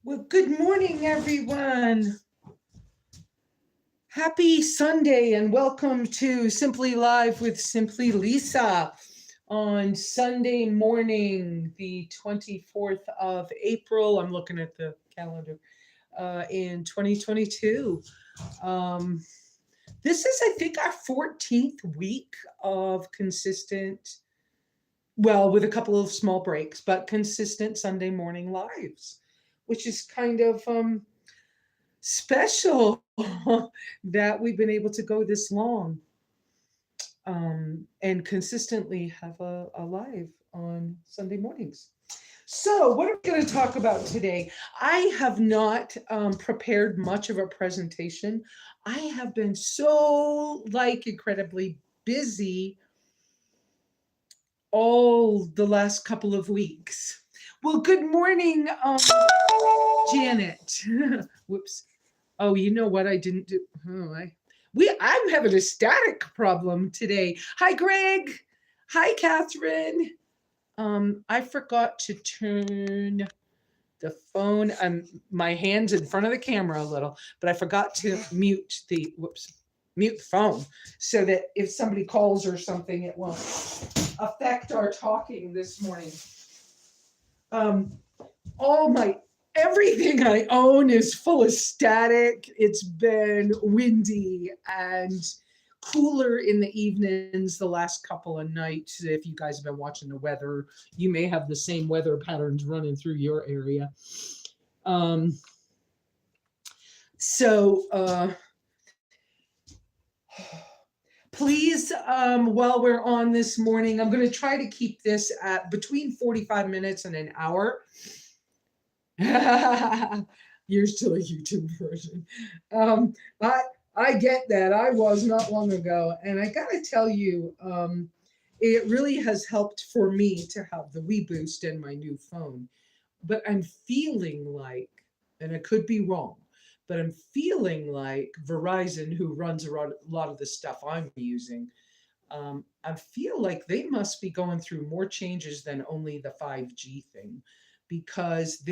Well, good morning, everyone. Happy Sunday and welcome to Simply Live with SimplyLesa on Sunday morning, the 24th of April. I'm looking at the calendar in 2022. Um, this is, I think, our 14th week of consistent, well, with a couple of small breaks, but consistent Sunday morning lives, which is kind of special that we've been able to go this long and consistently have a live on Sunday mornings. So, what are we going to talk about today? I have not prepared much of a presentation. I have been so incredibly busy all the last couple of weeks. Well, good morning, Janet. Whoops. Oh, you know what I didn't do? I'm having a static problem today. Hi, Greg. Hi, Catherine. I forgot to turn the phone. My hands in front of the camera a little, but I forgot to mute the phone so that if somebody calls or something, it won't affect our talking this morning. All my Everything I own is full of static. It's been windy and cooler in the evenings the last couple of nights. If you guys have been watching the weather, you may have the same weather patterns running through your area. So please, while we're on this morning, I'm going to try to keep this at between 45 minutes and an hour. You're still a YouTube version. I get that. I was not long ago, and I gotta tell you, it really has helped for me to have the Wii Boost in my new phone. But I'm feeling like, and I could be wrong, but I'm feeling like Verizon, who runs a lot of the stuff I'm using, I feel like they must be going through more changes than only the 5G thing, because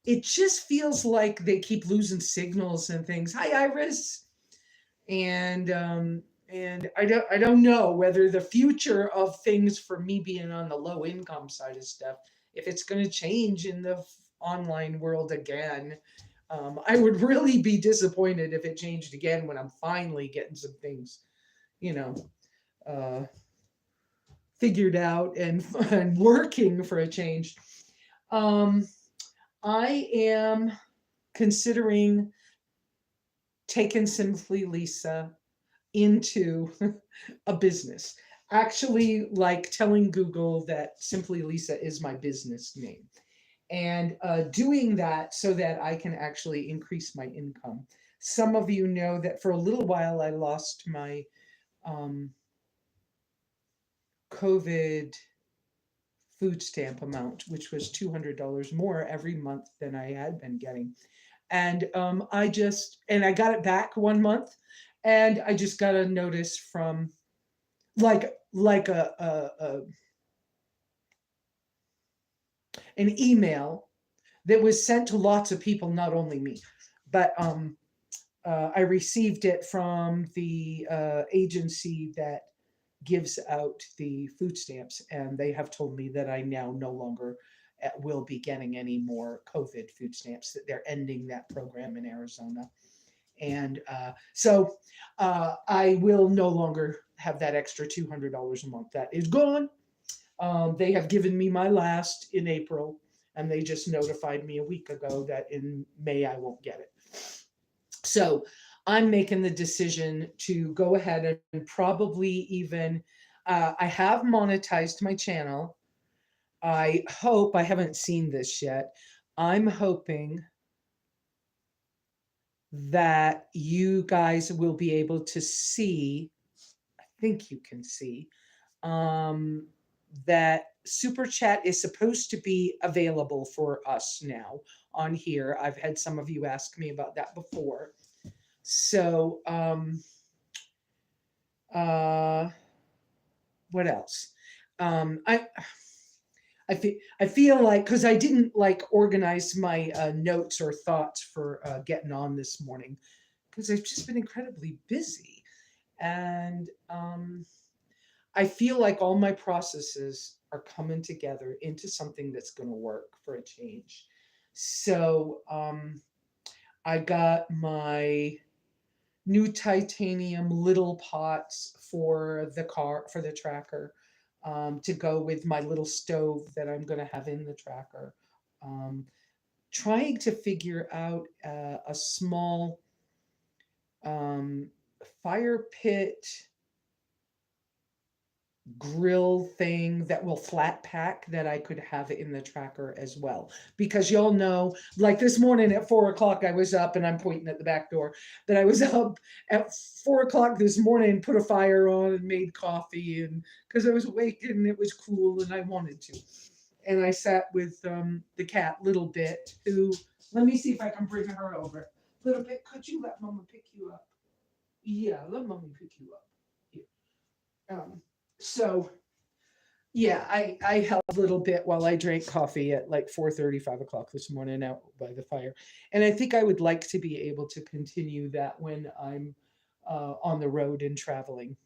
it just feels like they keep losing signals and things. Hi, Iris. And I don't know whether the future of things for me being on the low income side of stuff, if it's going to change in the online world again. I would really be disappointed if it changed again when I'm finally getting some things, you know, uh, figured out and working for a change. Um, I am considering taking SimplyLesa into a business. Actually, like telling Google that SimplyLesa is my business name, and doing that so that I can actually increase my income. Some of you know that for a little while I lost my COVID food stamp amount, which was $200 more every month than I had been getting. And I got it back one month, and I just got a notice from like an email that was sent to lots of people, not only me, but I received it from the agency that gives out the food stamps, and they have told me that I now no longer will be getting any more COVID food stamps, that they're ending that program in Arizona. And I will no longer have that extra $200 a month. That is gone. They have given me my last in April, and they just notified me a week ago that in May I won't get it. So I'm making the decision to go ahead and probably even, I have monetized my channel. I hope, I haven't seen this yet. I'm hoping that you guys will be able to see, I think you can see, that Super Chat is supposed to be available for us now on here. I've had some of you ask me about that before. So, what else? I feel like because I didn't like organize my notes or thoughts for getting on this morning because I've just been incredibly busy, and I feel like all my processes are coming together into something that's going to work for a change. So I got my new titanium little pots for the car for the tracker, to go with my little stove that I'm going to have in the tracker. Um, Trying to figure out a small um, fire pit grill thing that will flat pack that I could have in the tracker as well. Because y'all know, like this morning at 4 o'clock, I was up and I'm pointing at the back door, that I was up at 4 o'clock this morning, put a fire on and made coffee, and because I was awake and it was cool and I wanted to. And I sat with the cat, Little Bit, who, let me see if I can bring her over. Little Bit, could you let Mama pick you up? Yeah, let Mommy pick you up. Here. So yeah, I held a little bit while I drank coffee at like 4:30, 5 o'clock this morning out by the fire. And I think I would like to be able to continue that when I'm on the road and traveling.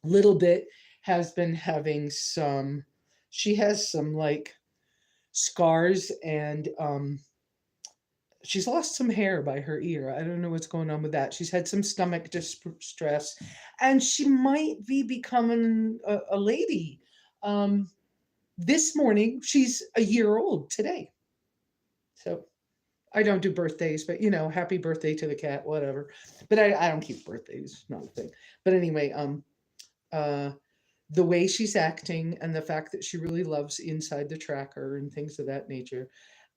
Little Bit has been having some, she has some like scars, and she's lost some hair by her ear. I don't know what's going on with that. She's had some stomach distress, and she might be becoming a lady. Um, this morning, she's a year old today. So I don't do birthdays, but happy birthday to the cat, whatever. But I don't keep birthdays, not a thing. But anyway, uh, the way she's acting and the fact that she really loves inside the tracker and things of that nature,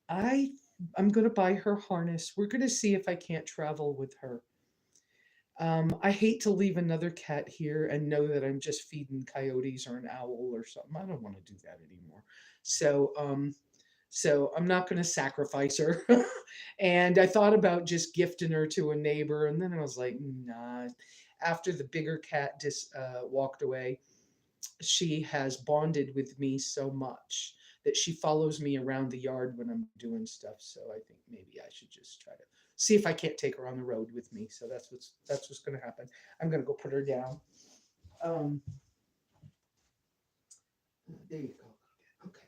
I I'm gonna buy her harness. We're gonna see if I can't travel with her. I hate to leave another cat here and know that I'm just feeding coyotes or an owl or something. I don't want to do that anymore. So, so I'm not going to sacrifice her. And I thought about just gifting her to a neighbor, and then I was like, nah. After the bigger cat just walked away, she has bonded with me so much that she follows me around the yard when I'm doing stuff. So I think maybe I should just try to see if I can't take her on the road with me. So that's what's going to happen. I'm going to go put her down. Um, there you go. Okay.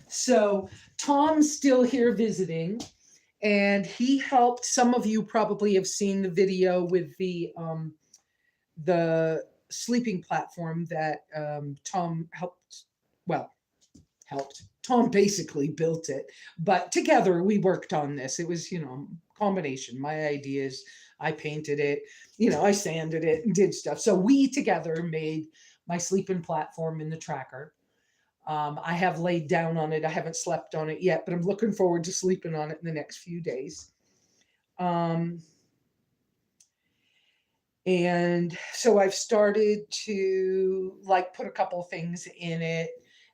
So Tom's still here visiting, and he helped. Some of you probably have seen the video with the sleeping platform that Tom helped. Well, helped. Tom basically built it, but together we worked on this. It was, combination. My ideas. I painted it. I sanded it and did stuff. So we together made my sleeping platform in the tracker. I have laid down on it. I haven't slept on it yet, but I'm looking forward to sleeping on it in the next few days. Um, and so I've started to like put a couple things in it.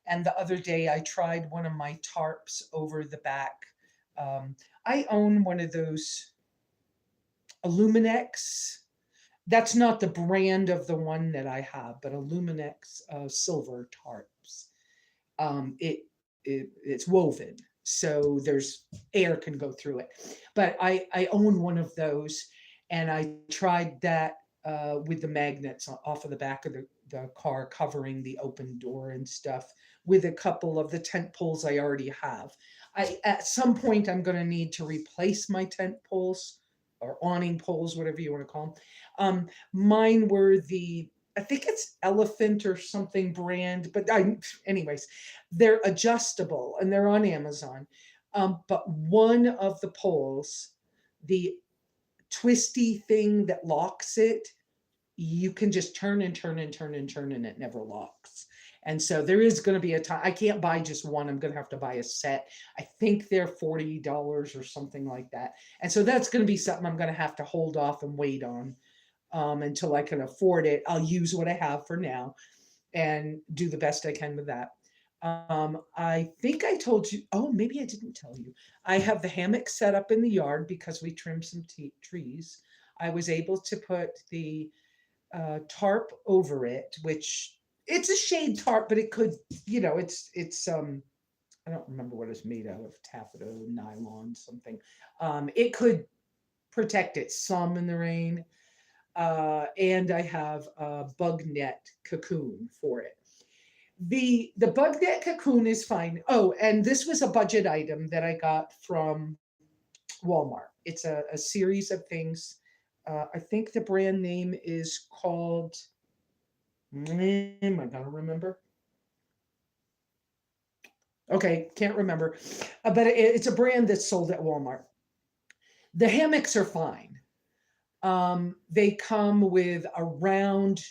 And the other day I tried one of my tarps over the back. I own one of those Illuminex. That's not the brand of the one that I have, but Illuminex silver tarps. It's woven, so there's air can go through it. But I own one of those, and I tried that with the magnets off of the back of the car covering the open door and stuff with a couple of the tent poles I already have. At some point I'm going to need to replace my tent poles or awning poles, whatever you want to call them. Mine were I think it's Elephant or something brand, but anyways, they're adjustable and they're on Amazon. But one of the poles, the twisty thing that locks it, you can just turn and turn and turn and turn and it never locks. And so there is going to be a time I can't buy just one. I'm going to have to buy a set. I think they're $40 or something like that. And so that's going to be something I'm going to have to hold off and wait on until I can afford it. I'll use what I have for now and do the best I can with that. I think I told you, oh, maybe I didn't tell you. I have the hammock set up in the yard because we trimmed some trees. I was able to put the tarp over it, which it's a shade tarp, but it could, it's I don't remember what it's made out of, taffeta, nylon, something. It could protect it some in the rain. And I have a bug net cocoon for it. The bug net cocoon is fine. Oh, and this was a budget item that I got from Walmart. It's a series of things. I think the brand name is called. Am I gonna remember? Okay, can't remember. But it's a brand that's sold at Walmart. The hammocks are fine. They come with a round,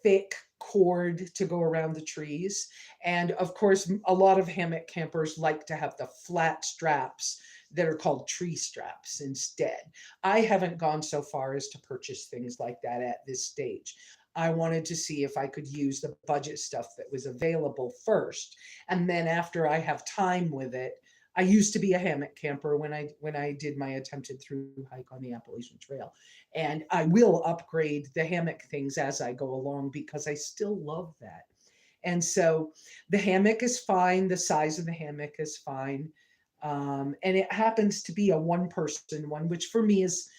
thick cord to go around the trees. And of course, a lot of hammock campers like to have the flat straps that are called tree straps instead. I haven't gone so far as to purchase things like that at this stage. I wanted to see if I could use the budget stuff that was available first. And then after I have time with it, I used to be a hammock camper when I did my attempted through hike on the Appalachian Trail, and I will upgrade the hammock things as I go along because I still love that. And so the hammock is fine. The size of the hammock is fine. And it happens to be a one person one, which for me is,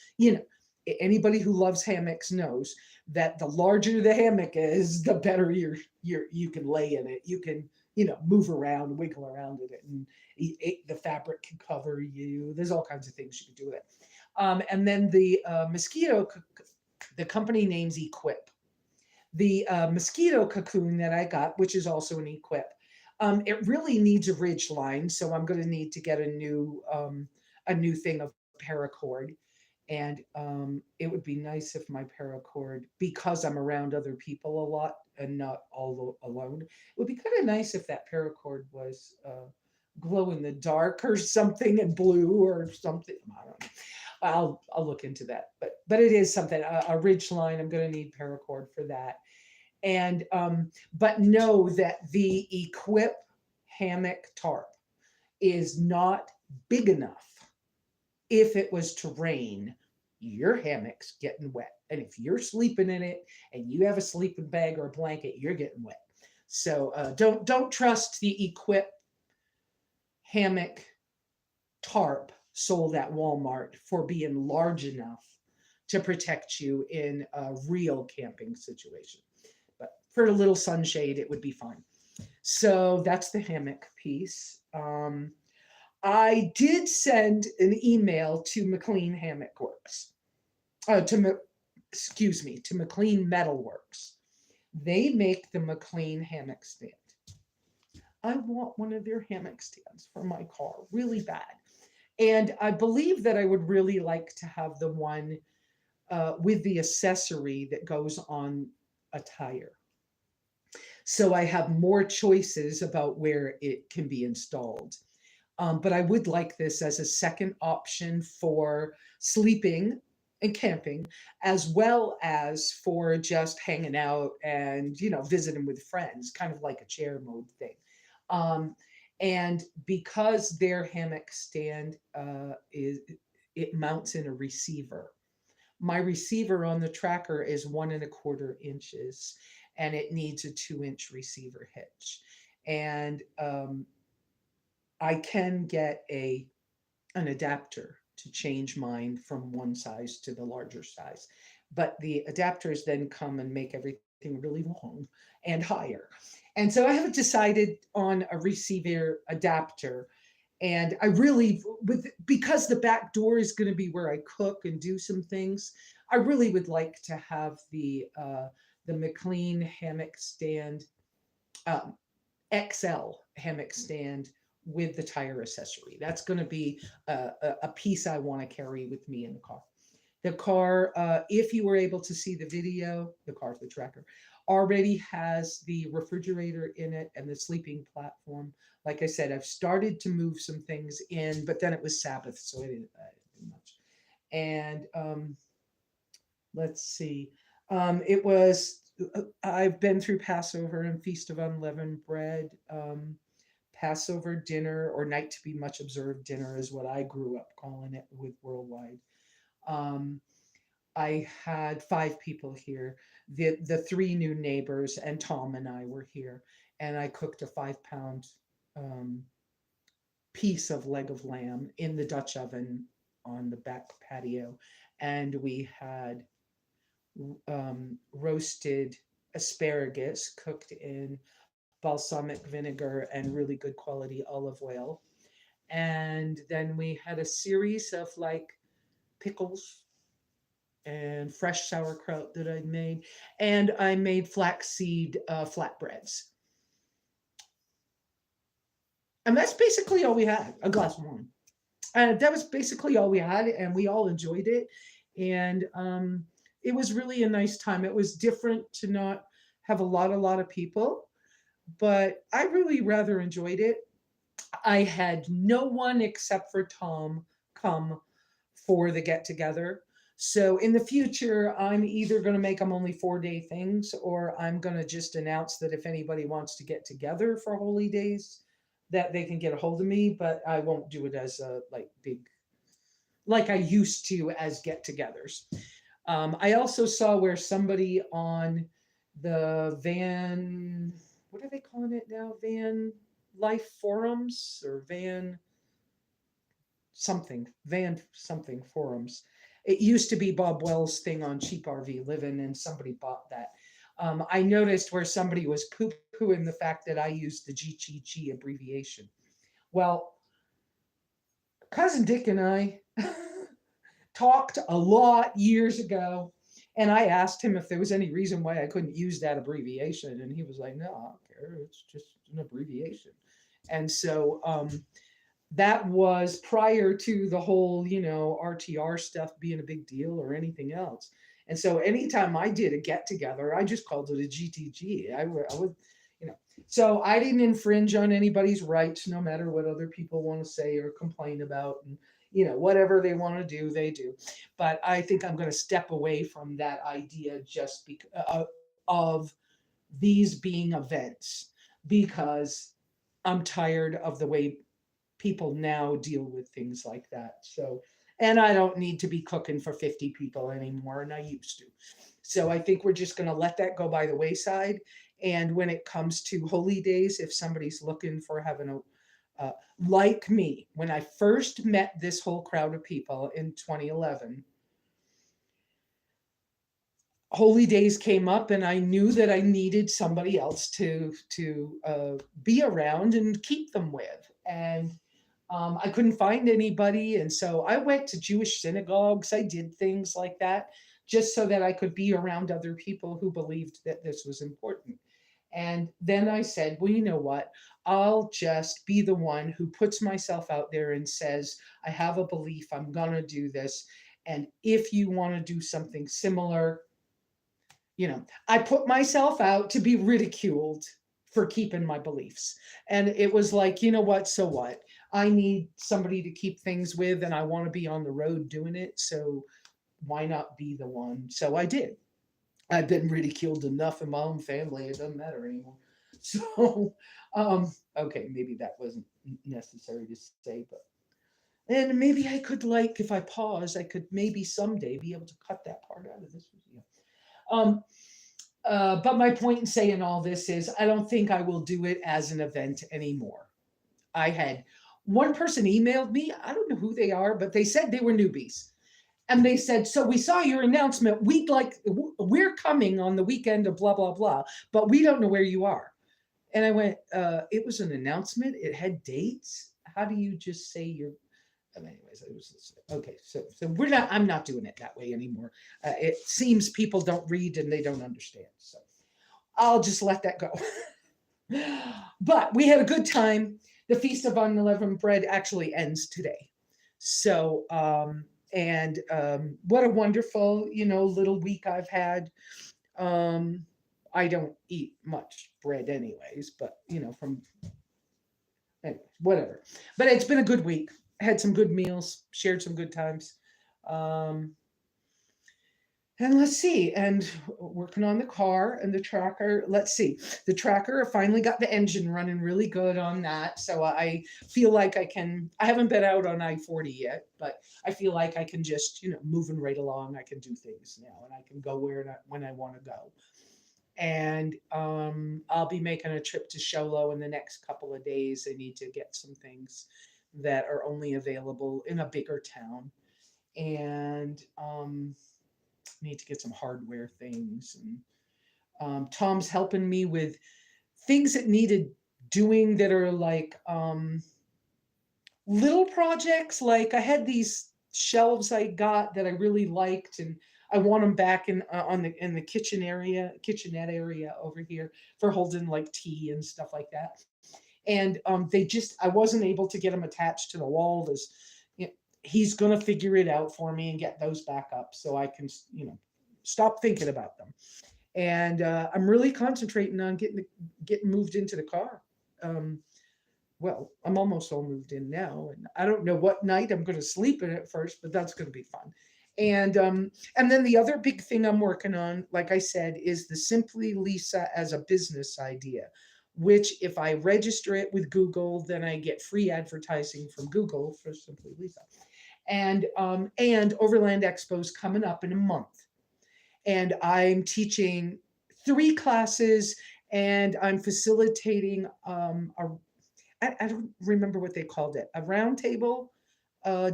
anybody who loves hammocks knows that the larger the hammock is, the better you can lay in it. You can, move around, wiggle around in it, and the fabric can cover you. There's all kinds of things you can do with it. And then the the company name's Equip. The mosquito cocoon that I got, which is also an Equip, it really needs a ridge line, so I'm going to need to get a new thing of paracord. And it would be nice if my paracord, because I'm around other people a lot and not all alone, it would be kind of nice if that paracord was glow in the dark or something, and blue or something. I don't know. I'll look into that, but it is something, a ridge line. I'm going to need paracord for that. And but know that the Equip hammock tarp is not big enough. If it was to rain, your hammock's getting wet. And if you're sleeping in it and you have a sleeping bag or a blanket, you're getting wet. So don't trust the Equip hammock tarp sold at Walmart for being large enough to protect you in a real camping situation. But for a little sunshade, it would be fine. So that's the hammock piece. I did send an email to McLean Hammock Works, to McLean Metal Works. They make the McLean hammock stand. I want one of their hammock stands for my car really bad. And I believe that I would really like to have the one with the accessory that goes on a tire. So I have more choices about where it can be installed. But I would like this as a second option for sleeping and camping, as well as for just hanging out and, visiting with friends, kind of like a chair mode thing. Um, and because their hammock stand it mounts in a receiver. My receiver on the tracker is 1.25 inches, and it needs a 2-inch receiver hitch. And I can get an adapter to change mine from one size to the larger size. But the adapters then come and make everything really long and higher. And so I haven't decided on a receiver adapter. And I really, because the back door is going to be where I cook and do some things, I really would like to have the McLean hammock stand, um, XL hammock stand with the tire accessory. That's going to be a piece I want to carry with me in the car. The car, if you were able to see the video, the tracker, already has the refrigerator in it and the sleeping platform. Like I said, I've started to move some things in, but then it was Sabbath, so I didn't do much. And let's see. It was, I've been through Passover and Feast of Unleavened Bread. Passover dinner, or night to be much observed dinner, is what I grew up calling it with Worldwide. I had 5 people here. the three new neighbors and Tom and I were here, and I cooked a 5 pound um, piece of leg of lamb in the Dutch oven on the back patio, and we had roasted asparagus cooked in balsamic vinegar and really good quality olive oil. And then we had a series of like pickles and fresh sauerkraut that I'd made. And I made flaxseed flatbreads. And that's basically all we had, a glass of wine. That was basically all we had, and we all enjoyed it. And it was really a nice time. It was different to not have a lot of people, but I really rather enjoyed it. I had no one except for Tom come for the get together. So in the future, I'm either going to make them only 4 day things, or I'm going to just announce that if anybody wants to get together for holy days, that they can get a hold of me. But I won't do it as a like big, like I used to as get-togethers. I also saw where somebody on the van, what are they calling it now? Van Life Forums or Van something Forums. It used to be Bob Wells' thing on Cheap RV Living, and somebody bought that. I noticed where somebody was poo pooing the fact that I used the GGG abbreviation. Well, Cousin Dick and I talked a lot years ago, and I asked him if there was any reason why I couldn't use that abbreviation, and he was like, "No, I don't care. It's just an abbreviation." And so that was prior to the whole, RTR stuff being a big deal or anything else. And so anytime I did a get together, I just called it a GTG. I would, you know. So I didn't infringe on anybody's rights, no matter what other people want to say or complain about. And whatever they want to do, they do. But I think I'm going to step away from that idea just because of these being events, because I'm tired of the way people now deal with things like that. So, and I don't need to be cooking for 50 people anymore, and I used to. So I think we're just going to let that go by the wayside. And when it comes to holy days, if somebody's looking for having like me, when I first met this whole crowd of people in 2011, holy days came up, and I knew that I needed somebody else to be around and keep them with. And I couldn't find anybody, and so I went to Jewish synagogues. I did things like that just so that I could be around other people who believed that this was important. And then I said, well, you know what? I'll just be the one who puts myself out there and says, I have a belief, I'm going to do this. And if you want to do something similar, I put myself out to be ridiculed for keeping my beliefs. And it was like, you know what? So what? I need somebody to keep things with, and I want to be on the road doing it. So why not be the one? So I did. I've been ridiculed enough in my own family. It doesn't matter anymore. So, okay, maybe that wasn't necessary to say, but, and maybe I could, like, if I pause, I could maybe someday be able to cut that part out of this video. But my point in saying all this is I don't think I will do it as an event anymore. I had one person emailed me. I don't know who they are, but they said they were newbies. And they said, so we saw your announcement. We're coming on the weekend of blah, blah, blah, but we don't know where you are. And I went, it was an announcement. It had dates. How do you just say you're, anyways, it was okay. So I'm not doing it that way anymore. It seems people don't read and they don't understand. So I'll just let that go. But we had a good time. The Feast of Unleavened Bread actually ends today. So, what a wonderful, little week I've had. I don't eat much bread anyways, but, anyways, whatever. But it's been a good week. Had some good meals, shared some good times. And let's see, and working on the car and the tracker. Let's see, the tracker, I finally got the engine running really good on that. So I feel like I haven't been out on I-40 yet, but I feel like I can just, moving right along, I can do things now and I can go when I want to go. And I'll be making a trip to Sholo in the next couple of days. I need to get some things that are only available in a bigger town. And need to get some hardware things. And Tom's helping me with things that needed doing that are like little projects. Like I had these shelves I got that I really liked, and I want them back in the kitchenette area over here for holding like tea and stuff like that. And I wasn't able to get them attached to the wall. You know, he's gonna figure it out for me and get those back up so I can stop thinking about them. And I'm really concentrating on getting moved into the car. Um, well, I'm almost all moved in now, and I don't know what night I'm going to sleep in it first, but that's going to be fun. And then the other big thing I'm working on, like I said, is the SimplyLesa as a business idea. Which, if I register it with Google, then I get free advertising from Google for SimplyLesa. And Overland Expo's coming up in a month, and I'm teaching 3 classes, and I'm facilitating I don't remember what they called it, a roundtable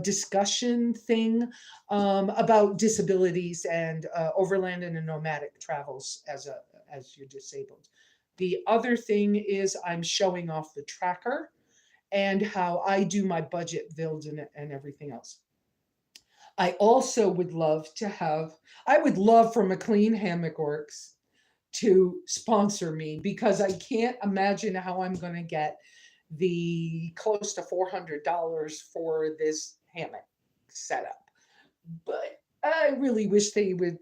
discussion thing about disabilities and overland and nomadic travels as you're disabled. The other thing is I'm showing off the tracker and how I do my budget builds and everything else. I also would love to have, I would love for McLean Hammock Works to sponsor me, because I can't imagine how I'm going to get the close to $400 for this hammock setup. But I really wish they would.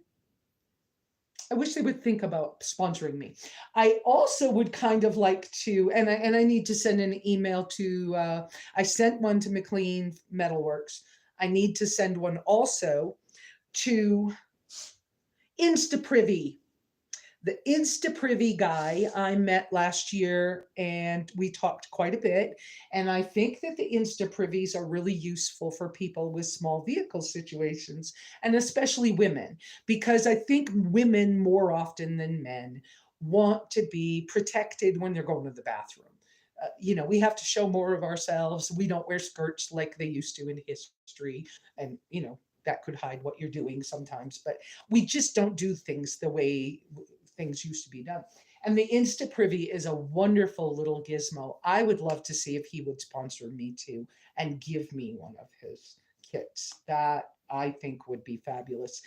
I wish they would think about sponsoring me. I also would kind of like to, and I need to send an email to. I sent one to McLean Metalworks. I need to send one also to InstaPrivy. The InstaPrivy guy I met last year, and we talked quite a bit. And I think that the InstaPrivies are really useful for people with small vehicle situations, and especially women, because I think women more often than men want to be protected when they're going to the bathroom. We have to show more of ourselves. We don't wear skirts like they used to in history, and that could hide what you're doing sometimes. But we just don't do things the way things used to be done. And the InstaPrivy is a wonderful little gizmo. I would love to see if he would sponsor me too and give me one of his kits. That I think would be fabulous.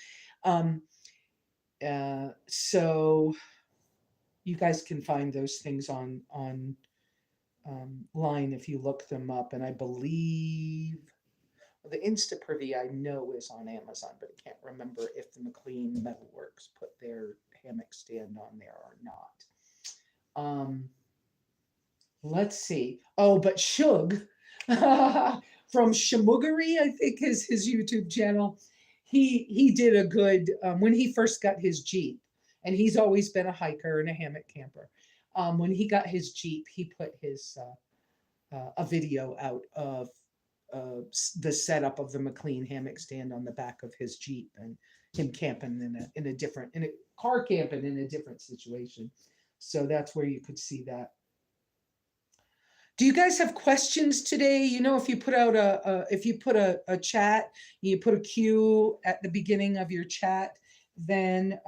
So you guys can find those things on line if you look them up. And I believe the InstaPrivy I know is on Amazon, but I can't remember if the McLean Metalworks put their hammock stand on there or not. Let's see. Oh, but Shug from Shamuggery, I think is his YouTube channel. He did a good when he first got his Jeep, and he's always been a hiker and a hammock camper. When he got his Jeep, he put his a video out of the setup of the McLean hammock stand on the back of his Jeep, and him camping in a car camping in a different situation. So that's where you could see that. Do you guys have questions today? If you put out a chat, you put a Q at the beginning of your chat, then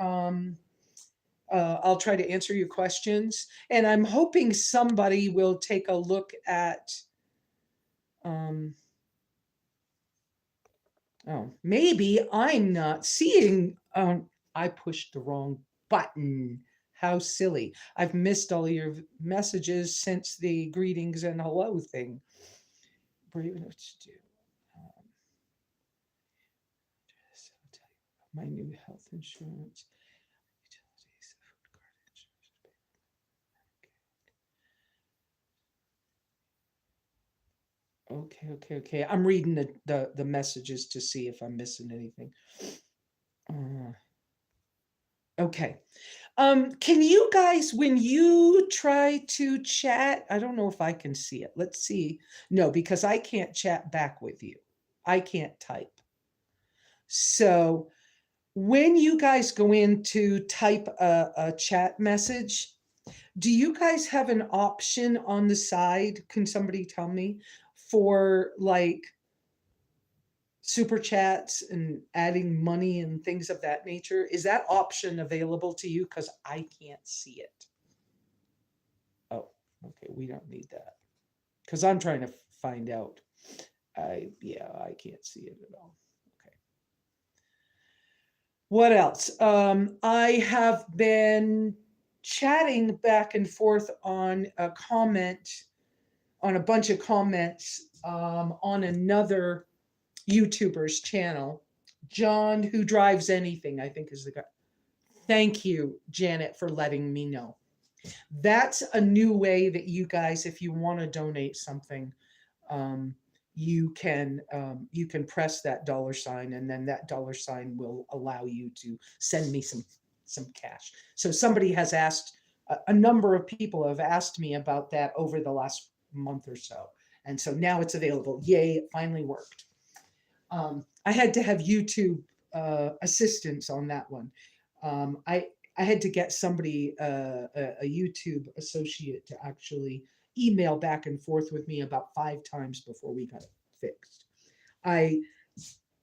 I'll try to answer your questions. And I'm hoping somebody will take a look at. Oh, maybe I'm not seeing. I pushed the wrong button. How silly. I've missed all your messages since the greetings and hello thing. Brave enough to do. I'll tell you my new health insurance. Utilities, food card insurance. Okay. I'm reading the messages to see if I'm missing anything. Okay. Can you guys, when you try to chat, I don't know if I can see it. Let's see. No, because I can't chat back with you. I can't type. So when you guys go in to type a chat message, do you guys have an option on the side? Can somebody tell me for like super chats and adding money and things of that nature? Is that option available to you? Because I can't see it. Oh, okay. We don't need that because I'm trying to find out. Yeah, I can't see it at all. Okay. What else? I have been chatting back and forth on a comment, on a bunch of comments on another YouTuber's channel. John, who drives anything, I think is the guy. Thank you, Janet, for letting me know. That's a new way that you guys, if you want to donate something, you can press that $sign, and then that $sign will allow you to send me some cash. So somebody has asked, a number of people have asked me about that over the last month or so, and so now it's available. Yay! It finally worked. I had to have YouTube assistance on that one. I had to get somebody, a YouTube associate, to actually email back and forth with me about 5 times before we got it fixed. I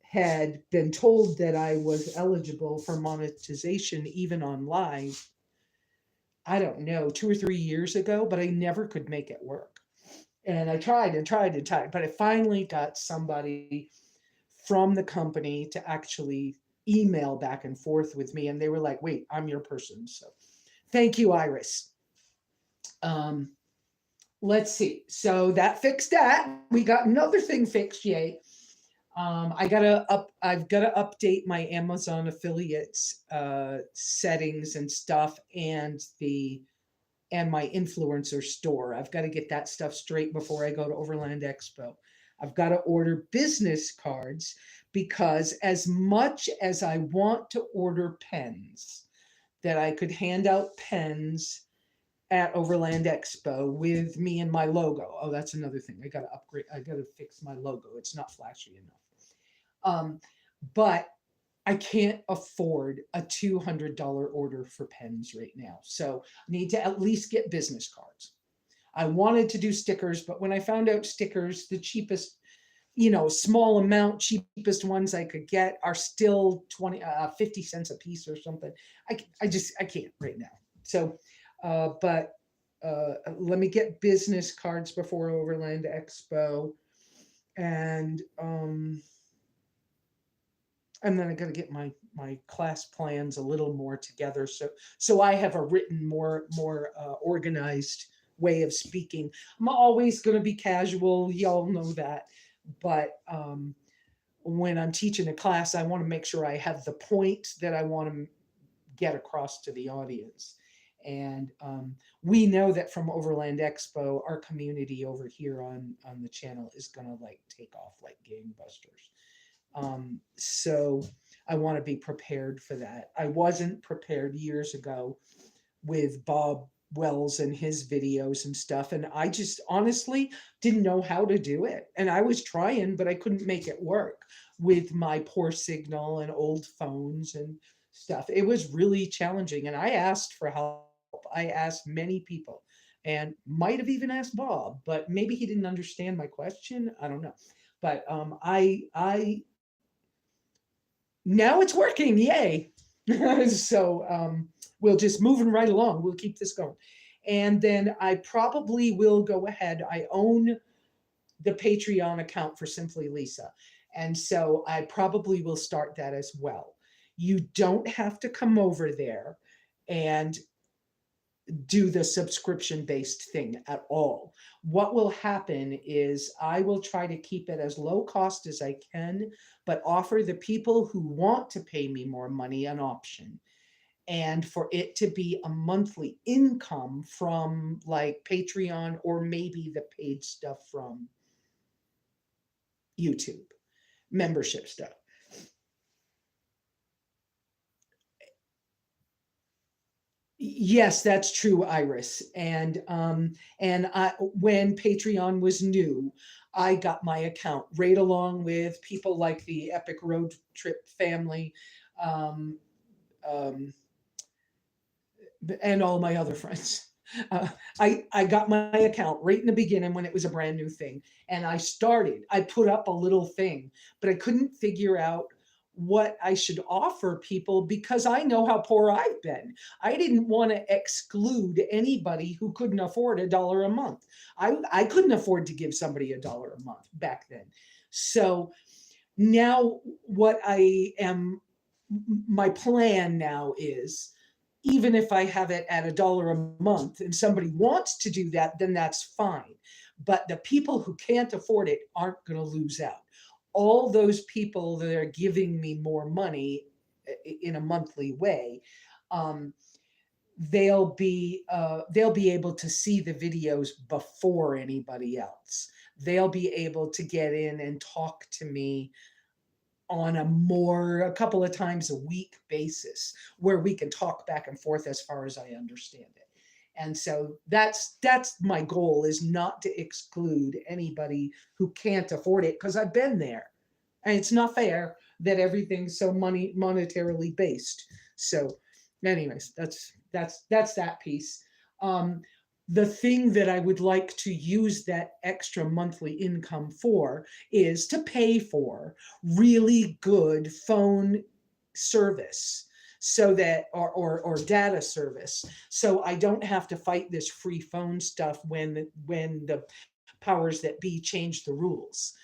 had been told that I was eligible for monetization even on live, I don't know, 2 or 3 years ago, but I never could make it work. And I tried and tried and tried, but I finally got somebody from the company to actually email back and forth with me, and they were like, wait, I'm your person. So thank you, Iris. Let's see. So that fixed that. We got another thing fixed. Yay. I've got to update my Amazon affiliates settings and stuff, and my influencer store. I've got to get that stuff straight before I go to Overland Expo. I've got to order business cards, because as much as I want to order pens, that I could hand out pens at Overland Expo with me and my logo. Oh, that's another thing. I got to upgrade. I got to fix my logo. It's not flashy enough. But I can't afford a $200 order for pens right now. So I need to at least get business cards. I wanted to do stickers, but when I found out stickers, the cheapest, small amount, cheapest ones I could get are still 50 cents a piece or something. I can't right now. So, but let me get business cards before Overland Expo, and then I got to get my class plans a little more together, so I have a written, more organized way of speaking. I'm always going to be casual, y'all know that, but when I'm teaching a class, I want to make sure I have the point that I want to get across to the audience. And we know that from Overland Expo, our community over here on the channel is going to take off like gangbusters. So I want to be prepared for that. I wasn't prepared years ago with Bob Wells and his videos and stuff, and I just honestly didn't know how to do it. And I was trying, but I couldn't make it work with my poor signal and old phones and stuff. It was really challenging, and I asked for help. I asked many people, and might have even asked Bob, but maybe he didn't understand my question. I don't know. But I now it's working. Yay. So we'll just moving right along. We'll keep this going. And then I probably will go ahead. I own the Patreon account for SimplyLesa. And so I probably will start that as well. You don't have to come over there and do the subscription based thing at all. What will happen is I will try to keep it as low cost as I can, but offer the people who want to pay me more money an option. And for it to be a monthly income from like Patreon, or maybe the paid stuff from YouTube, membership stuff. Yes, that's true, Iris. And when Patreon was new, I got my account right along with people like the Epic Road Trip family, um, um, and all my other friends. Uh, I got my account right in the beginning when it was a brand new thing, and I put up a little thing, but I couldn't figure out what I should offer people because I know how poor I've been. I didn't want to exclude anybody who couldn't afford $1 a month. I couldn't afford to give somebody $1 a month back then. So now what I am my plan now is, even if I have it at $1 a month and somebody wants to do that, then that's fine. But the people who can't afford it aren't going to lose out. All those people that are giving me more money in a monthly way, um, they'll be able to see the videos before anybody else. They'll be able to get in and talk to me on a couple of times a week basis where we can talk back and forth as far as I understand it. And so that's my goal, is not to exclude anybody who can't afford it, because I've been there. And it's not fair that everything's so monetarily based. So anyways, that's that piece. Um, the thing that I would like to use that extra monthly income for is to pay for really good phone service, so that or data service, so I don't have to fight this free phone stuff when the powers that be change the rules.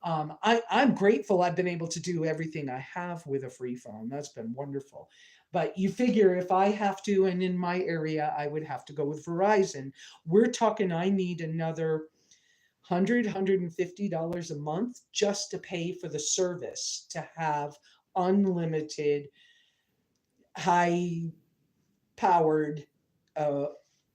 I'm grateful I've been able to do everything I have with a free phone. That's been wonderful. But you figure if I have to, and in my area, I would have to go with Verizon. We're talking, I need another $150 a month just to pay for the service to have unlimited, high powered uh,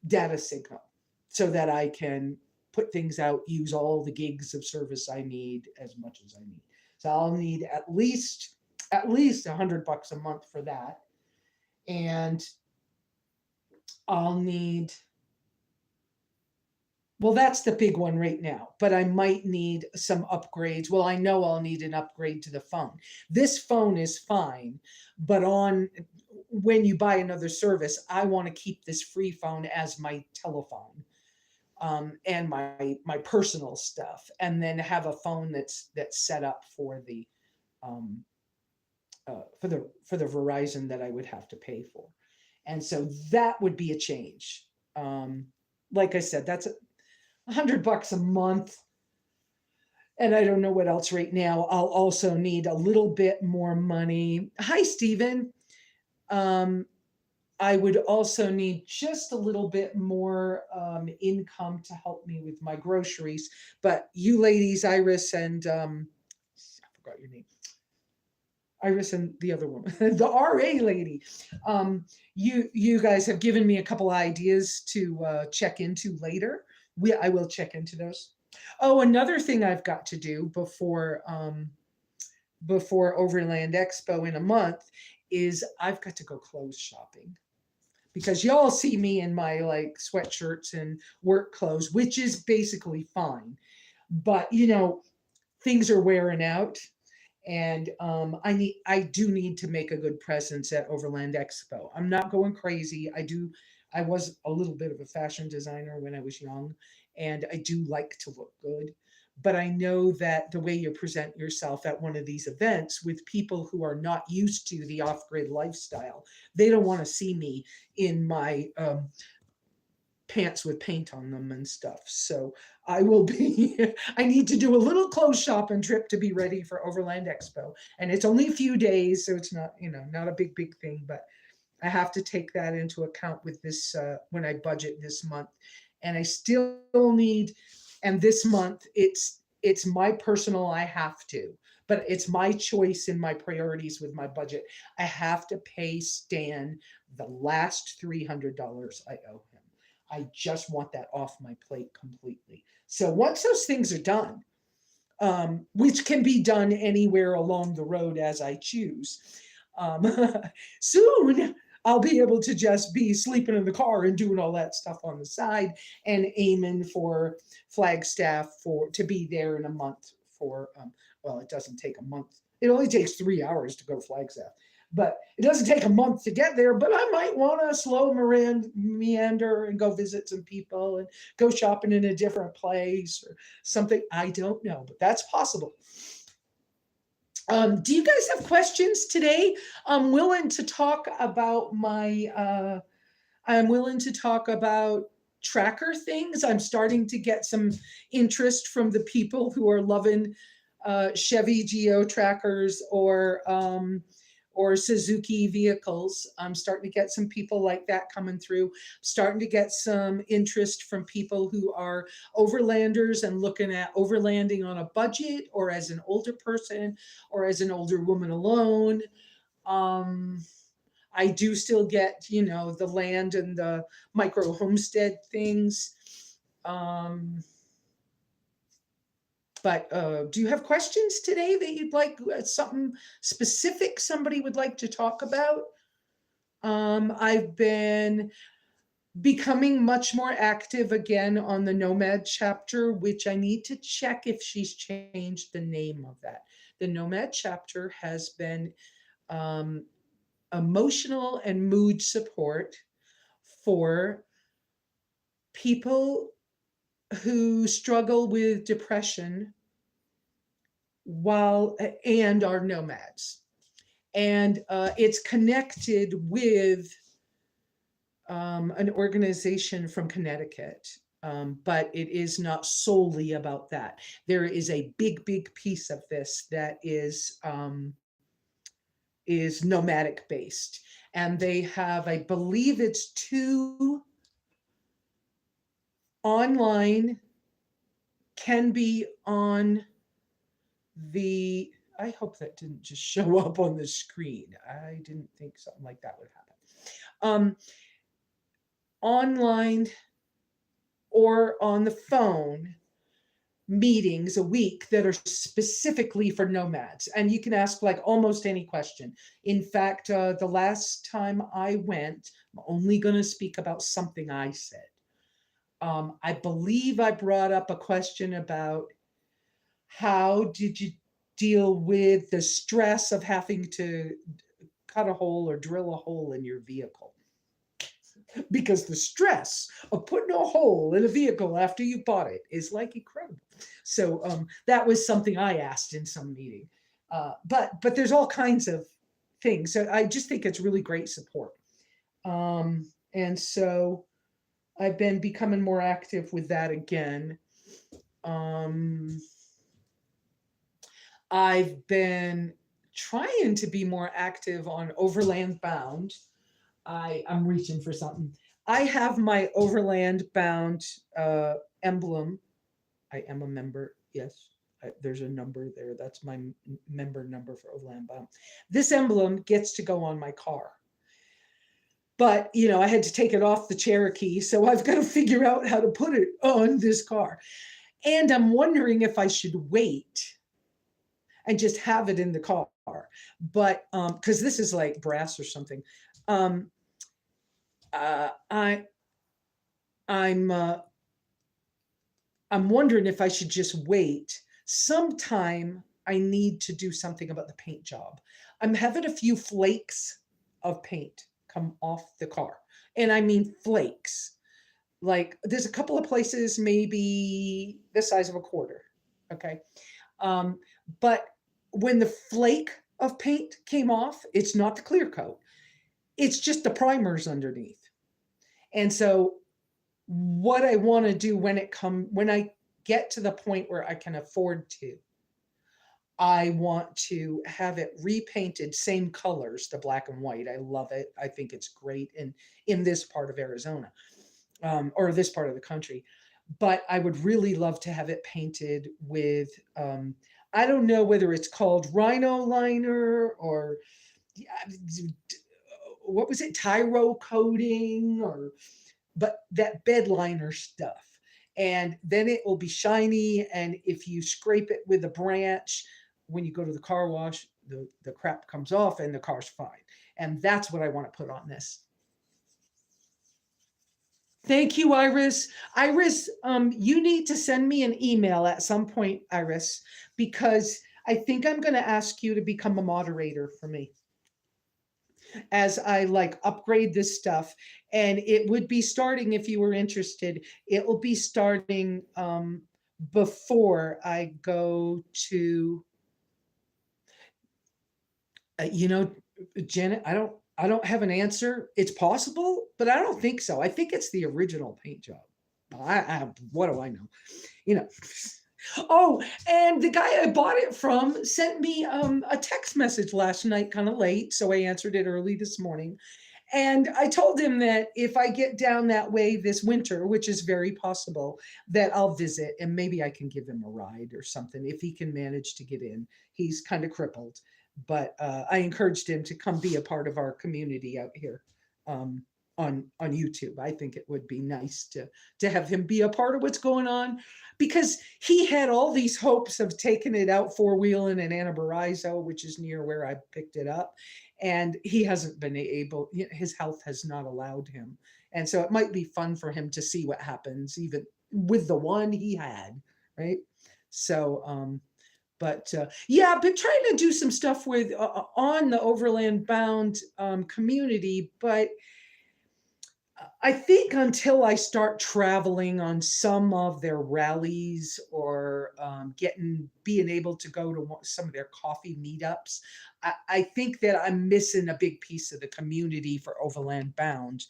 data signal, so that I can put things out, use all the gigs of service I need as much as I need. So I'll need at least $100 a month for that. And I'll need, well, that's the big one right now, but I might need some upgrades. Well, I know I'll need an upgrade to the phone. This phone is fine, but on when you buy another service, I want to keep this free phone as my telephone, and my personal stuff, and then have a phone that's set up um, for the Verizon that I would have to pay for. And so that would be a change. Like I said, that's $100 a month. And I don't know what else right now. I'll also need a little bit more money. Hi, Stephen. Um, I would also need just a little bit more income to help me with my groceries. But you ladies, Iris and I forgot your name. Iris and the other woman, the RA lady. You guys have given me a couple ideas to check into later. I will check into those. Oh, another thing I've got to do before Overland Expo in a month is I've got to go clothes shopping, because y'all see me in my like sweatshirts and work clothes, which is basically fine. But things are wearing out, and I do need to make a good presence at Overland Expo. I'm not going crazy. I was a little bit of a fashion designer when I was young, and I do like to look good. But I know that the way you present yourself at one of these events with people who are not used to the off-grid lifestyle, they don't want to see me in my pants with paint on them and stuff. So I will be, I need to do a little clothes shopping trip to be ready for Overland Expo. And it's only a few days, so it's not, not a big thing, but I have to take that into account with this when I budget this month. And I still need, and this month it's my personal, I have to, but it's my choice and my priorities with my budget. I have to pay Stan the last $300 I owe him. I just want that off my plate completely. So once those things are done, which can be done anywhere along the road as I choose, um, soon I'll be able to just be sleeping in the car and doing all that stuff on the side and aiming for Flagstaff for to be there in a month for well, it doesn't take a month. It only takes 3 hours to go to Flagstaff. But it doesn't take a month to get there, but I might want to slow meander and go visit some people and go shopping in a different place or something. I don't know, but that's possible. Do you guys have questions today? I'm willing to talk about I'm willing to talk about tracker things. I'm starting to get some interest from the people who are loving Chevy Geo trackers or Suzuki vehicles. I'm starting to get some people like that coming through. Starting to get some interest from people who are overlanders and looking at overlanding on a budget or as an older person or as an older woman alone. I do still get, the land and the micro homestead things. But do you have questions today that you'd like, something specific somebody would like to talk about? I've been becoming much more active again on the Nomad chapter, which I need to check if she's changed the name of that. The Nomad chapter has been emotional and mood support for people who struggle with depression and are nomads. And it's connected with an organization from Connecticut, but it is not solely about that. There is a big, big piece of this that is nomadic based. And they have, I believe it's 2 online, can be on I hope that didn't just show up on the screen. I didn't think something like that would happen. Online or on the phone meetings a week that are specifically for nomads. And you can ask like almost any question. In fact, the last time I went, I'm only going to speak about something I said. I believe I brought up a question about how did you deal with the stress of having to cut a hole or drill a hole in your vehicle? Because the stress of putting a hole in a vehicle after you bought it is like incredible. So that was something I asked in some meeting. But there's all kinds of things. So I just think it's really great support. And so I've been becoming more active with that again. I've been trying to be more active on Overland Bound. I'm reaching for something. I have my Overland Bound emblem. I am a member. Yes, there's a number there. That's my member number for Overland Bound. This emblem gets to go on my car. But, I had to take it off the Cherokee, so I've got to figure out how to put it on this car. And I'm wondering if I should wait and just have it in the car. But, because this is like brass or something. I'm wondering if I should just wait. Sometime I need to do something about the paint job. I'm having a few flakes of paint come off the car. And I mean flakes. Like there's a couple of places maybe the size of a quarter. Okay. But when the flake of paint came off, it's not the clear coat. It's just the primers underneath. And so what I want to do when I get to the point where I can afford to, I want to have it repainted, same colors, the black and white. I love it. I think it's great in this part of Arizona, or this part of the country. But I would really love to have it painted with, I don't know whether it's called rhino liner or what was it, Tyro coating, but that bed liner stuff. And then it will be shiny. And if you scrape it with a branch, when you go to the car wash, the crap comes off and the car's fine. And that's what I want to put on this. Thank you, Iris. Iris, you need to send me an email at some point, Iris, because I think I'm going to ask you to become a moderator for me as I like upgrade this stuff. And it would be starting, if you were interested, it will be starting before I go to, you know, Janet, I don't have an answer. It's possible, but I don't think so. I think it's the original paint job. What do I know? You know. Oh, and the guy I bought it from sent me a text message last night, kind of late, so I answered it early this morning. And I told him that if I get down that way this winter, which is very possible, that I'll visit and maybe I can give him a ride or something if he can manage to get in. He's kind of crippled, but I encouraged him to come be a part of our community out here on YouTube. I think it would be nice to have him be a part of what's going on, because he had all these hopes of taking it out four-wheeling in Anabarizo, which is near where I picked it up, and he hasn't been able. His health has not allowed him, and so it might be fun for him to see what happens even with the one he had, right? So but yeah, I've been trying to do some stuff with on the Overland Bound community, but I think until I start traveling on some of their rallies or being able to go to some of their coffee meetups, I think that I'm missing a big piece of the community for Overland Bound,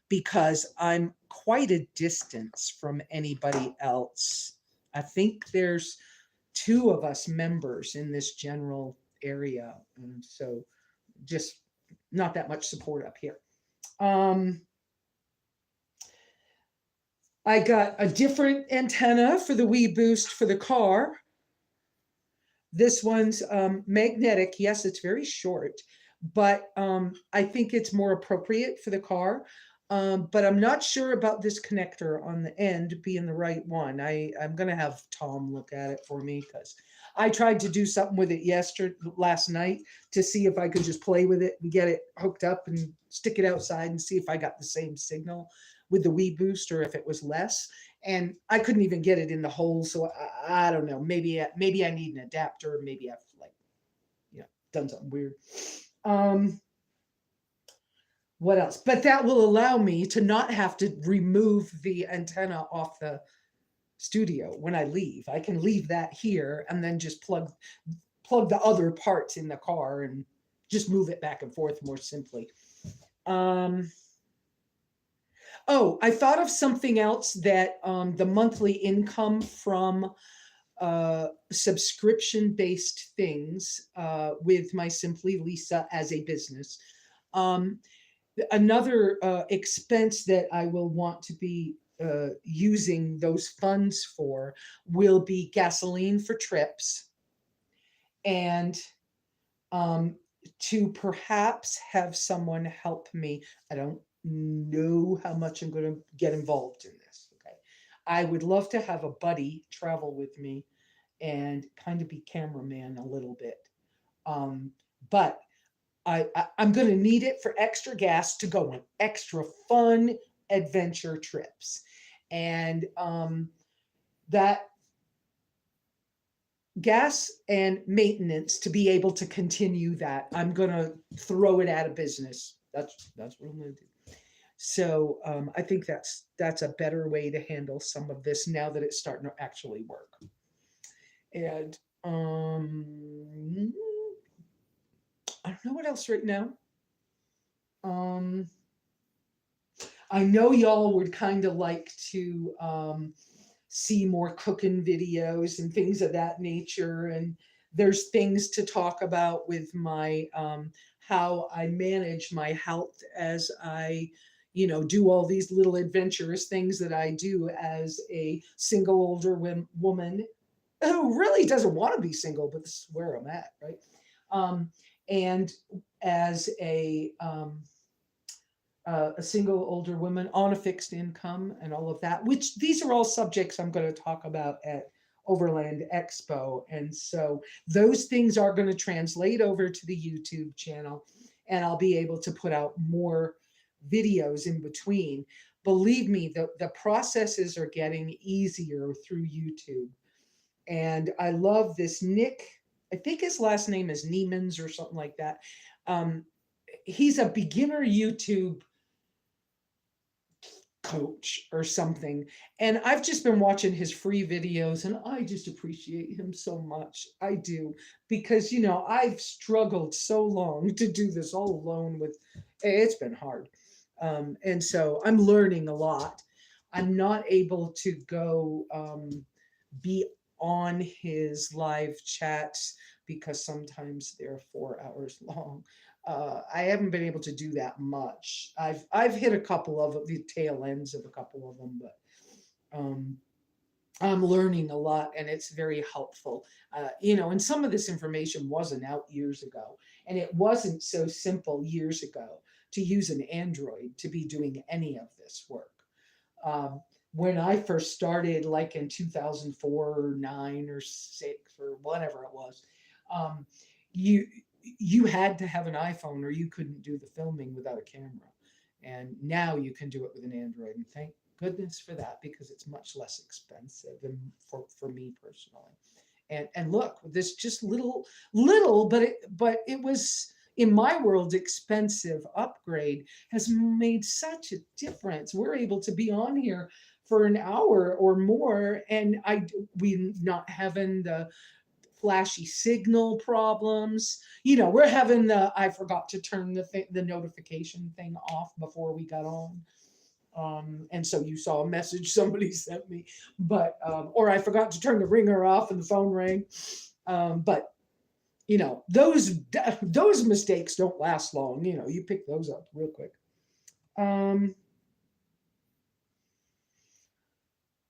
because I'm quite a distance from anybody else. I think there's 2 of us members in this general area, and so just not that much support up here. I got a different antenna for the Wii Boost for the car. This one's magnetic. Yes, it's very short, but I think it's more appropriate for the car. But I'm not sure about this connector on the end being the right one. I'm going to have Tom look at it for me, because I tried to do something with it last night to see if I could just play with it and get it hooked up and stick it outside and see if I got the same signal with the Wii Boost or if it was less. And I couldn't even get it in the hole. So I don't know. Maybe I need an adapter. Maybe I've done something weird. What else? But that will allow me to not have to remove the antenna off the studio when I leave. I can leave that here and then just plug the other parts in the car and just move it back and forth more simply. Oh, I thought of something else that the monthly income from subscription-based things with my SimplyLesa as a business. Another expense that I will want to be using those funds for will be gasoline for trips, and to perhaps have someone help me. I don't know how much I'm going to get involved in this. Okay, I would love to have a buddy travel with me and kind of be cameraman a little bit, but I'm going to need it for extra gas to go on extra fun adventure trips, and that gas and maintenance to be able to continue that. I'm going to throw it out of business. That's what I'm going to do. So I think that's a better way to handle some of this now that it's starting to actually work. And I don't know what else right now. I know y'all would kind of like to see more cooking videos and things of that nature. And there's things to talk about with my how I manage my health as I do all these little adventurous things that I do as a single older woman who really doesn't want to be single, but this is where I'm at, right? And as a single older woman on a fixed income and all of that, which these are all subjects I'm going to talk about at Overland Expo. And so those things are going to translate over to the YouTube channel. and I'll be able to put out more videos in between. Believe me, the processes are getting easier through YouTube. And I love this Nick, I think his last name is Niemans or something like that. Um, he's a beginner YouTube coach or something. And I've just been watching his free videos and I just appreciate him so much. I do. Because, you know, I've struggled so long to do this all alone with, it's been hard. And so I'm learning a lot. I'm not able to go be on his live chats because sometimes they're 4 hours long. I haven't been able to do that much. I've hit a couple of the tail ends of a couple of them, but I'm learning a lot, and it's very helpful. You know, and some of this information wasn't out years ago, and it wasn't so simple years ago to use an Android to be doing any of this work. When I first started, like in 2004 or 9 or 6 or whatever it was, you had to have an iPhone or you couldn't do the filming without a camera. And now you can do it with an Android, and thank goodness for that, because it's much less expensive and for me personally. And look, this just little, but it was, in my world, expensive upgrade has made such a difference. We're able to be on here for an hour or more, and we not having the flashy signal problems. You know, we're having the, I forgot to turn the notification thing off before we got on. And so you saw a message somebody sent me, but or I forgot to turn the ringer off and the phone rang. But you know, those mistakes don't last long. You know, you pick those up real quick.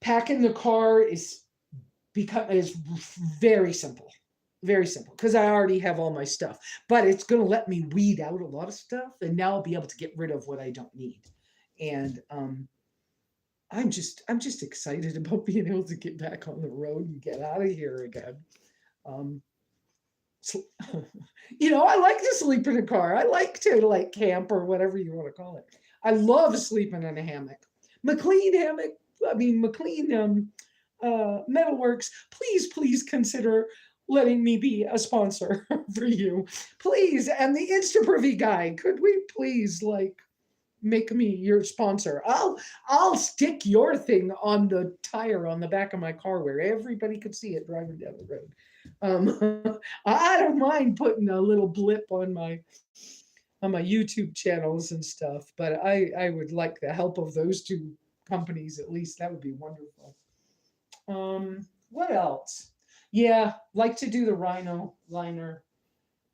Packing the car is very simple, because I already have all my stuff. But it's going to let me weed out a lot of stuff, and now I'll be able to get rid of what I don't need. And I'm just excited about being able to get back on the road and get out of here again. So, you know, I like to sleep in a car. I like to like camp or whatever you want to call it. I love sleeping in a hammock. McLean hammock. I mean, McLean Metalworks. Please consider letting me be a sponsor for you, please. And the Instaprivy guy, could we please like make me your sponsor? I'll stick your thing on the tire on the back of my car where everybody could see it driving down the road. I don't mind putting a little blip on my YouTube channels and stuff, but I would like the help of those two companies at least. That would be wonderful. What else? Yeah, like to do the rhino liner,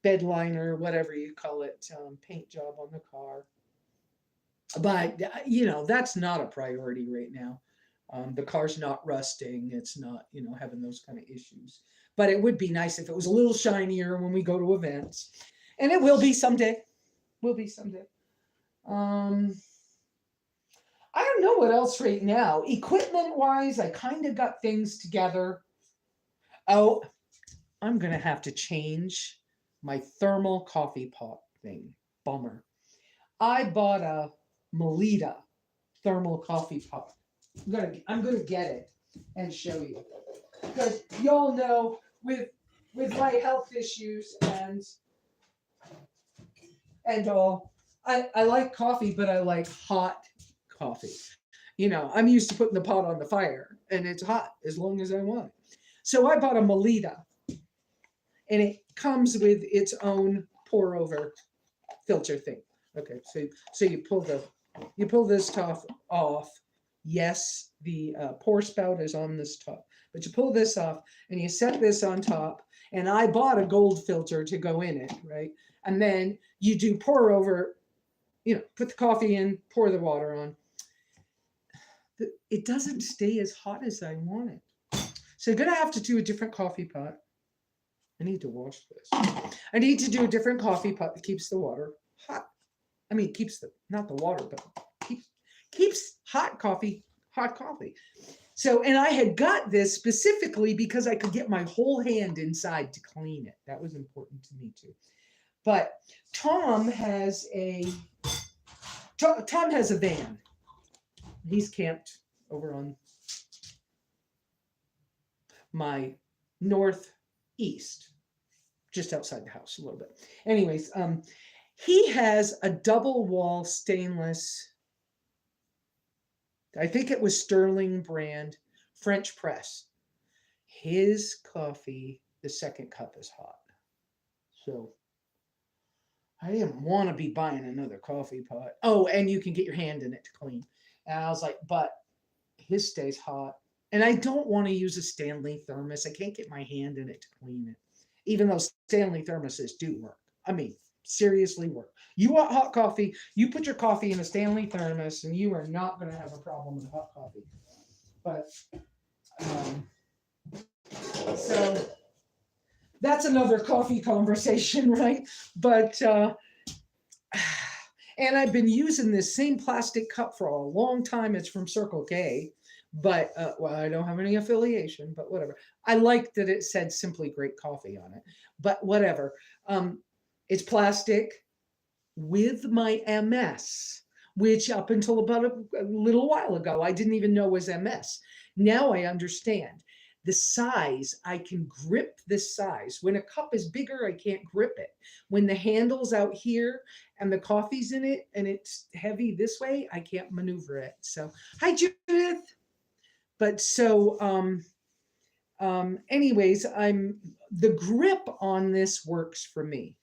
bed liner, whatever you call it, paint job on the car. But you know, that's not a priority right now. The car's not rusting. It's not, you know, having those kind of issues. But it would be nice if it was a little shinier when we go to events, and it will be someday. Will be someday. I don't know what else right now. Equipment wise, I kind of got things together. Oh, I'm gonna have to change my thermal coffee pot thing. Bummer. I bought a Melita thermal coffee pot. I'm gonna get it and show you, because y'all know with my health issues and all, I like coffee, but I like hot coffee. You know, I'm used to putting the pot on the fire and it's hot as long as I want. So I bought a Melita, and it comes with its own pour over filter thing. Okay, so you pull this top off. Yes, the pour spout is on this top, but you pull this off and you set this on top. And I bought a gold filter to go in it, right? And then you do pour over, you know, put the coffee in, pour the water on. It doesn't stay as hot as I want it. So you're going to have to do a different coffee pot. I need to wash this. I need to do a different coffee pot that keeps the water hot. I mean, keeps not the water, but keeps hot coffee. So, and I had got this specifically because I could get my whole hand inside to clean it. That was important to me too. But Tom has a Tom has a van. He's camped over on my northeast, just outside the house a little bit. Anyways, he has a double wall stainless, I think it was Sterling brand, French press. His coffee, the second cup is hot. So I didn't want to be buying another coffee pot. Oh, and you can get your hand in it to clean. And I was like, but his stays hot. And I don't want to use a Stanley thermos. I can't get my hand in it to clean it. Even though Stanley thermoses do work. I mean, seriously work. You want hot coffee, you put your coffee in a Stanley thermos and you are not going to have a problem with hot coffee. But, so that's another coffee conversation, right? But, and I've been using this same plastic cup for a long time. It's from Circle K, but well, I don't have any affiliation, but whatever. I like that it said Simply Great Coffee on it, but whatever. It's plastic with my MS, which up until about a little while ago, I didn't even know was MS. Now I understand. The size, I can grip this size. When a cup is bigger, I can't grip it. When the handle's out here and the coffee's in it and it's heavy this way, I can't maneuver it. So, hi Judith. But so, anyways, the grip on this works for me.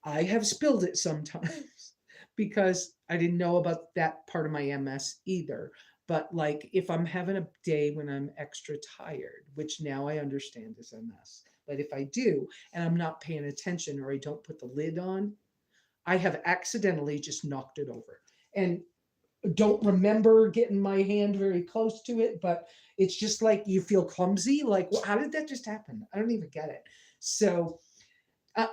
I have spilled it sometimes because I didn't know about that part of my MS either. But like if I'm having a day when I'm extra tired, which now I understand is MS, but if I do and I'm not paying attention or I don't put the lid on, I have accidentally just knocked it over and don't remember getting my hand very close to it, but it's just like you feel clumsy. Like, well, how did that just happen? I don't even get it. So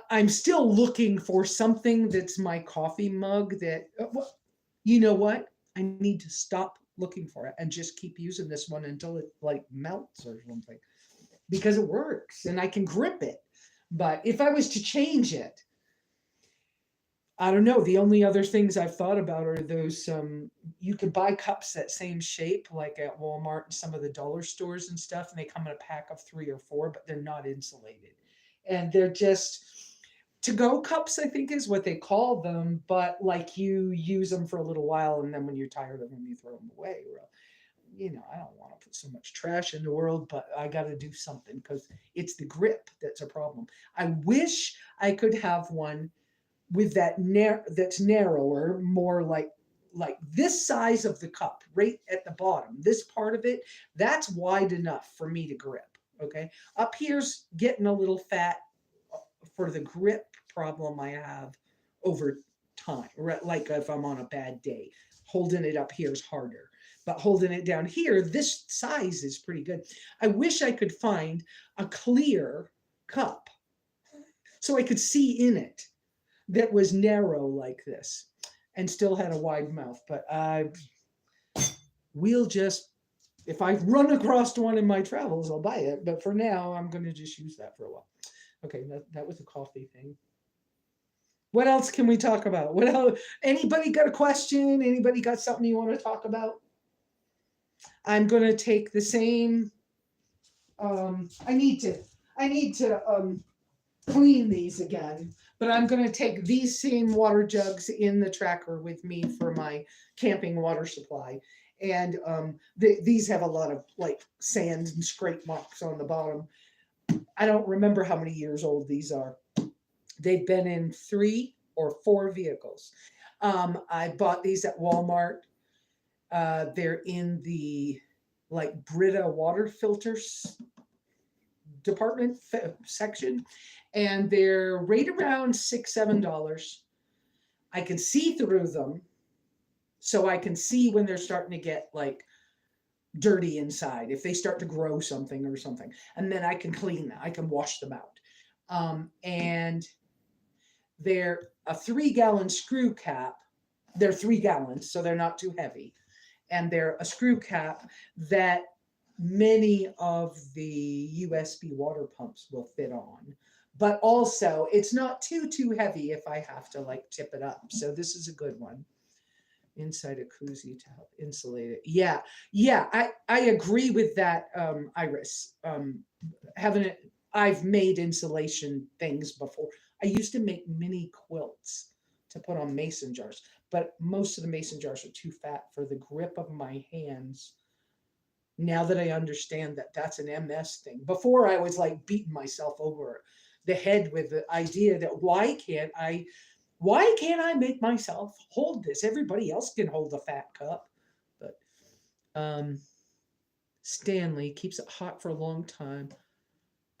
I'm still looking for something that's my coffee mug that, well, you know what? I need to stop looking for it and just keep using this one until it like melts or something because it works and I can grip it. But if I was to change it, I don't know. The only other things I've thought about are those you could buy cups that same shape like at Walmart and some of the dollar stores and stuff, and they come in a pack of 3 or 4, but they're not insulated. And they're just to-go cups, I think is what they call them, but like you use them for a little while and then when you're tired of them, you throw them away. Well, you know, I don't want to put so much trash in the world, but I got to do something because it's the grip that's a problem. I wish I could have one with that that's narrower, more like this size of the cup right at the bottom, this part of it, that's wide enough for me to grip. Okay, up here's getting a little fat for the grip problem I have over time. Like if I'm on a bad day, holding it up here is harder, but holding it down here, this size is pretty good. I wish I could find a clear cup so I could see in it that was narrow like this and still had a wide mouth. But we'll just, if I run across one in my travels, I'll buy it. But for now, I'm going to just use that for a while. Okay, that was a coffee thing. What else can we talk about? What else? Anybody got a question? Anybody got something you want to talk about? I'm going to take the same. I need to clean these again, but I'm going to take these same water jugs in the tracker with me for my camping water supply. And these have a lot of like sand and scrape marks on the bottom. I don't remember how many years old these are. They've been in 3 or 4 vehicles. I bought these at Walmart. They're in the like Brita water filters department section, and they're right around $6-7. I can see through them, so I can see when they're starting to get like dirty inside, if they start to grow something or something, and then I can clean them. I can wash them out. And they're a 3-gallon screw cap. They're 3 gallons, so they're not too heavy, and they're a screw cap that many of the USB water pumps will fit on. but also it's not too heavy if I have to like tip it up. So this is a good one. Inside a koozie to help insulate it. Yeah, yeah, I agree with that, Iris. Having it, I've made insulation things before. I used to make mini quilts to put on mason jars, but most of the mason jars are too fat for the grip of my hands. Now that I understand that that's an MS thing. Before I was like beating myself over the head with the idea that why can't I make myself hold this? Everybody else can hold a fat cup. But um, Stanley keeps it hot for a long time.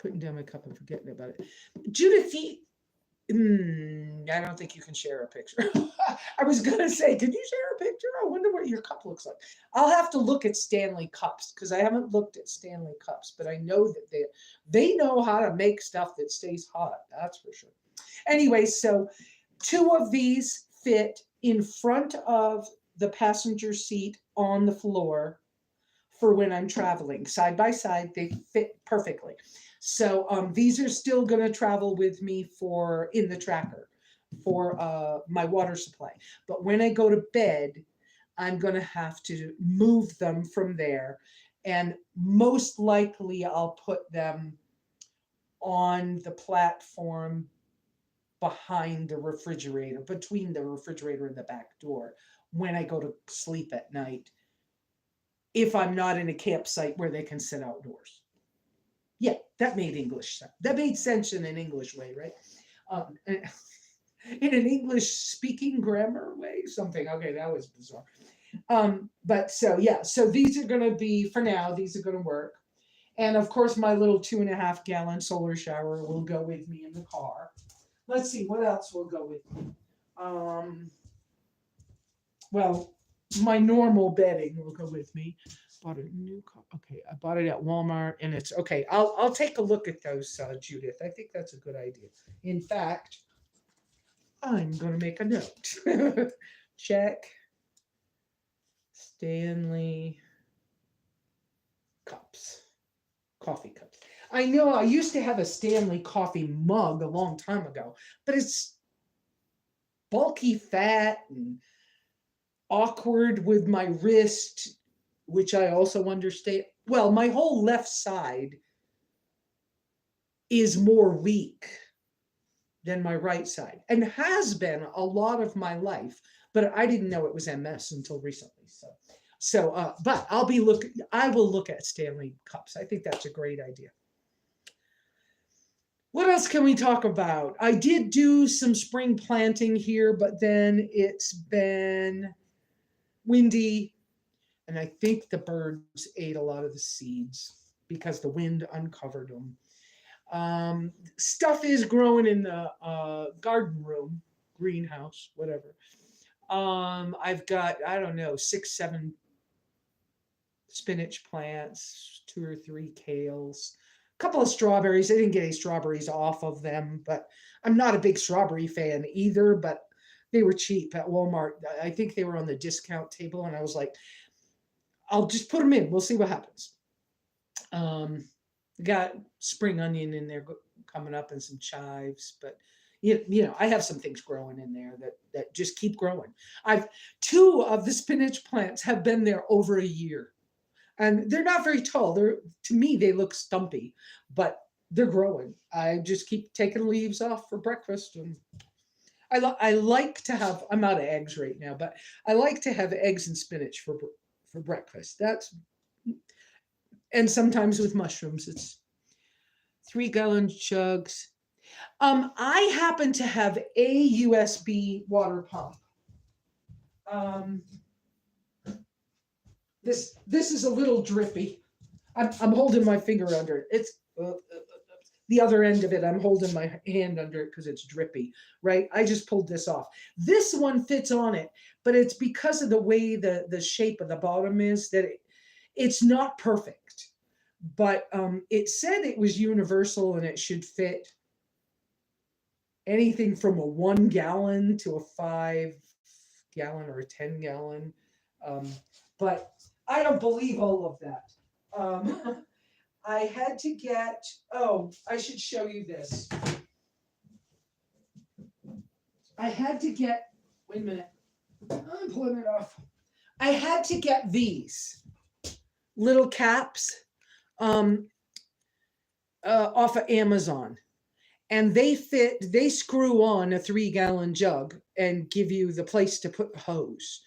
Putting down my cup and forgetting about it. Judith, I don't think you can share a picture. I was going to say, can you share a picture? I wonder what your cup looks like. I'll have to look at Stanley cups because I haven't looked at Stanley cups, but I know that they know how to make stuff that stays hot. That's for sure. Anyway, so 2 of these fit in front of the passenger seat on the floor for when I'm traveling. Side by side, they fit perfectly. So these are still going to travel with me for in the tracker for my water supply. But when I go to bed, I'm going to have to move them from there. And most likely I'll put them on the platform behind the refrigerator, between the refrigerator and the back door when I go to sleep at night, if I'm not in a campsite where they can sit outdoors. Yeah, that made English sense. That made sense in an English way, right? In an English speaking grammar way, something. Okay, that was bizarre. But so yeah, so these are going to be for now. These are going to work, and of course, my little 2.5 gallon solar shower will go with me in the car. Let's see what else will go with me. Well, my normal bedding will go with me. Bought a new car. Okay, I bought it at Walmart, and it's okay. I'll take a look at those, Judith. I think that's a good idea. In fact, I'm gonna make a note. Check Stanley cups, coffee cups. I know I used to have a Stanley coffee mug a long time ago, but it's bulky, fat, and awkward with my wrist, which I also understand. Well, my whole left side is more weak than my right side and has been a lot of my life, but I didn't know it was MS until recently. But I will look at Stanley cups. I think that's a great idea. What else can we talk about? I did do some spring planting here, but then it's been windy, and I think the birds ate a lot of the seeds because the wind uncovered them. Stuff is growing in the garden room, greenhouse, whatever. I've got, I don't know, 6, 7 spinach plants, 2 or 3 kales, a couple of strawberries. I didn't get any strawberries off of them, but I'm not a big strawberry fan either, but they were cheap at Walmart. I think they were on the discount table, and I was like, I'll just put them in. We'll see what happens. Got spring onion in there coming up and some chives, but I have some things growing in there that just keep growing. I've 2 of the spinach plants have been there over a year, and they're not very tall. To me they look stumpy, but they're growing. I just keep taking leaves off for breakfast, and I like to have. I'm out of eggs right now, but I like to have eggs and spinach for breakfast. And sometimes with mushrooms. It's 3-gallon jugs. I happen to have a USB water pump. This is a little drippy. I'm holding my finger under it. It's the other end of it. I'm holding my hand under it because it's drippy. Right? I just pulled this off. This one fits on it, but it's because of the way the shape of the bottom is that it's not perfect. But it said it was universal and it should fit anything from a 1 gallon to a 5 gallon or a 10 gallon. But I don't believe all of that. I had to get, I should show you this. I had to get, wait a minute, I'm pulling it off. I had to get these little caps um, off of Amazon. And they screw on a 3 gallon jug and give you the place to put the hose.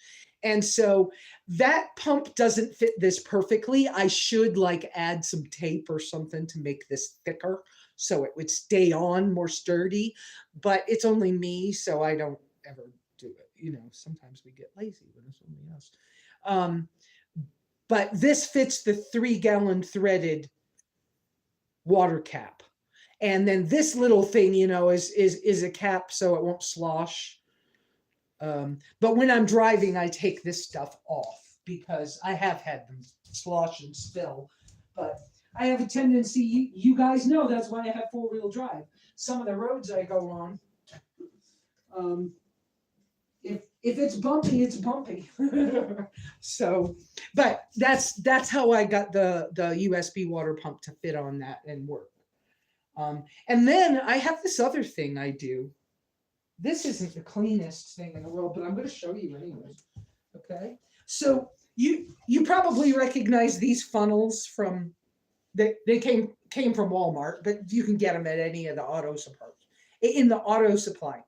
And so that pump doesn't fit this perfectly. I should like add some tape or something to make this thicker so it would stay on more sturdy. But it's only me, so I don't ever do it. You know, sometimes we get lazy when it's only us. Um, but this fits the 3 gallon threaded water cap. And then this little thing, you know, is a cap so it won't slosh. But when I'm driving, I take this stuff off because I have had them slosh and spill. But I have a tendency, you guys know that's why I have 4-wheel drive. Some of the roads I go on, if it's bumpy, it's bumpy. So, but that's how I got the USB water pump to fit on that and work. And then I have this other thing I do. This isn't the cleanest thing in the world, but I'm going to show you anyway. Okay. So you probably recognize these funnels from they came from Walmart, but you can get them at any of the auto supply in the auto supply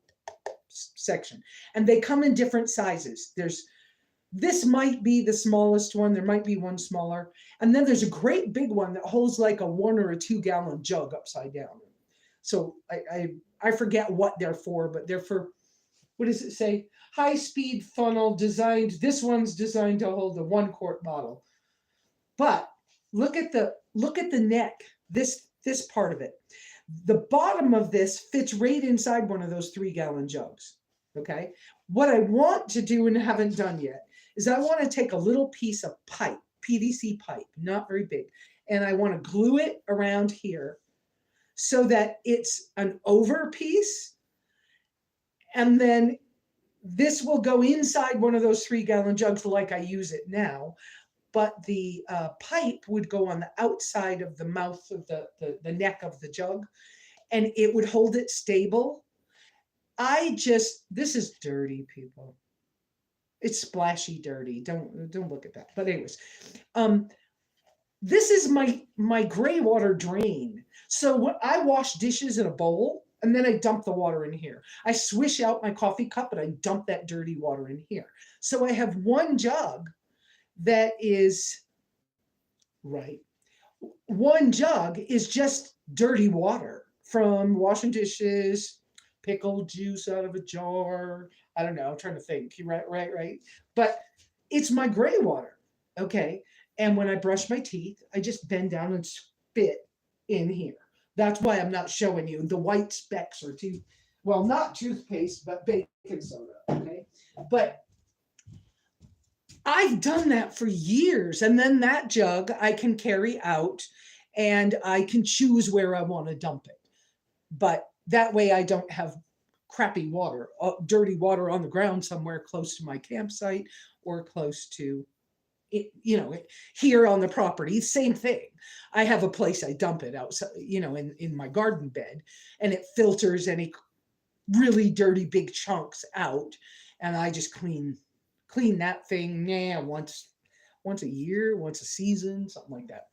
section, and they come in different sizes. This might be the smallest one. There might be one smaller. And then there's a great big one that holds like a 1 or a 2 gallon jug upside down. So I forget what they're for, but they're for, what does it say? High speed funnel designed. This one's designed to hold a 1 quart bottle. But look at the neck, this part of it. The bottom of this fits right inside one of those 3 gallon jugs. Okay. What I want to do and haven't done yet is I want to take a little piece of pipe, PVC pipe, not very big, and I want to glue it around here so that it's an over piece. And then this will go inside one of those 3 gallon jugs like I use it now. But the pipe would go on the outside of the mouth of the neck of the jug, and it would hold it stable. This is dirty, people. It's splashy dirty. Don't look at that. But anyways, this is my gray water drain. So when I wash dishes in a bowl, and then I dump the water in here. I swish out my coffee cup and I dump that dirty water in here. So I have one jug that is right. One jug is just dirty water from washing dishes, pickled juice out of a jar. I don't know. I'm trying to think. Right. But it's my gray water. Okay. And when I brush my teeth, I just bend down and spit in here. That's why I'm not showing you the white specks or not toothpaste, but baking soda. Okay. But I've done that for years. And then that jug I can carry out and I can choose where I want to dump it. But that way I don't have crappy water, dirty water on the ground somewhere close to my campsite or close to it, here on the property. Same thing. I have a place I dump it outside, in my garden bed, and it filters any really dirty big chunks out, and I just clean that thing once a year, once a season, something like that.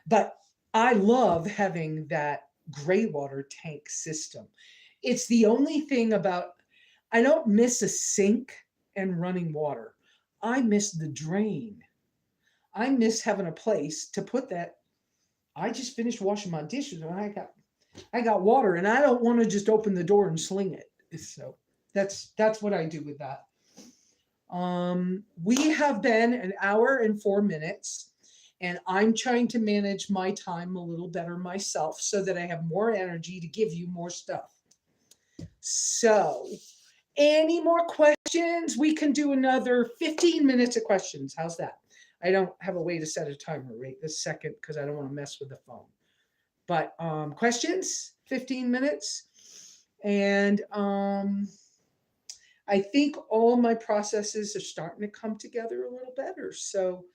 But I love having that gray water tank system. It's the only thing I don't miss a sink and running water. I miss the drain. I miss having a place to put that. I just finished washing my dishes and I got water, and I don't want to just open the door and sling it. So that's what I do with that. We have been 1 hour and 4 minutes, and I'm trying to manage my time a little better myself so that I have more energy to give you more stuff. So, any more questions? We can do another 15 minutes of questions. How's that? I don't have a way to set a timer right this second because I don't want to mess with the phone. But questions? 15 minutes. And I think all my processes are starting to come together a little better. So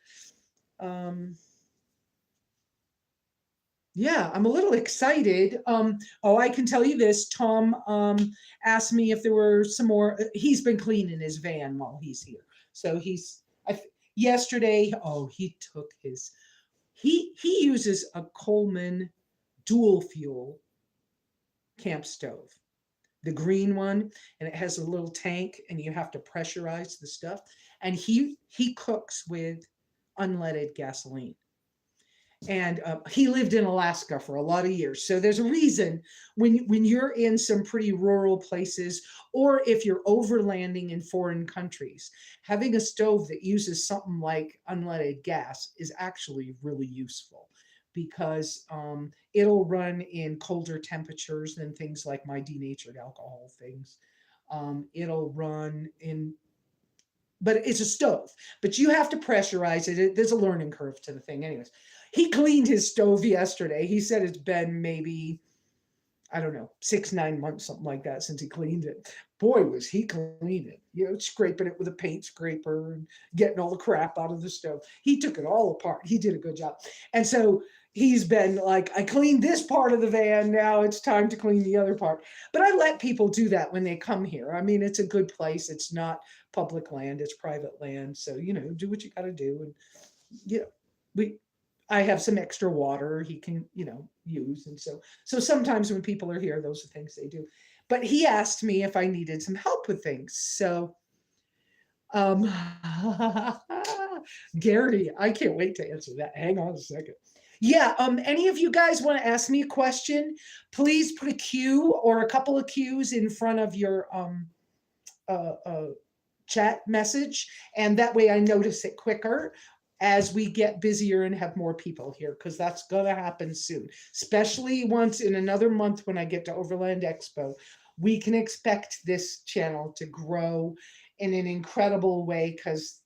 Yeah, I'm a little excited. Oh, I can tell you this. Tom asked me if there were some more. He's been cleaning his van while he's here. So yesterday. Oh, he took his. He uses a Coleman dual fuel camp stove, the green one, and it has a little tank, and you have to pressurize the stuff. And he cooks with unleaded gasoline. And he lived in Alaska for a lot of years. So there's a reason when you're in some pretty rural places, or if you're overlanding in foreign countries, having a stove that uses something like unleaded gas is actually really useful because it'll run in colder temperatures than things like my denatured alcohol things. It'll run in, but it's a stove. But you have to pressurize it. There's a learning curve to the thing. Anyways, he cleaned his stove yesterday. He said it's been maybe, I don't know, 6, 9 months, something like that, since he cleaned it. Boy, was he cleaning, scraping it with a paint scraper and getting all the crap out of the stove. He took it all apart. He did a good job. And so he's been like, I cleaned this part of the van. Now it's time to clean the other part. But I let people do that when they come here. I mean, it's a good place. It's not public land, it's private land. So, do what you got to do. And, we, I have some extra water he can, use. And so sometimes when people are here, those are things they do. But he asked me if I needed some help with things. So, um, Gary, I can't wait to answer that. Hang on a second. Yeah, any of you guys want to ask me a question, please put a Q or a couple of Qs in front of your chat message, and that way I notice it quicker as we get busier and have more people here, because that's going to happen soon, especially once in another month when I get to Overland Expo. We can expect this channel to grow in an incredible way because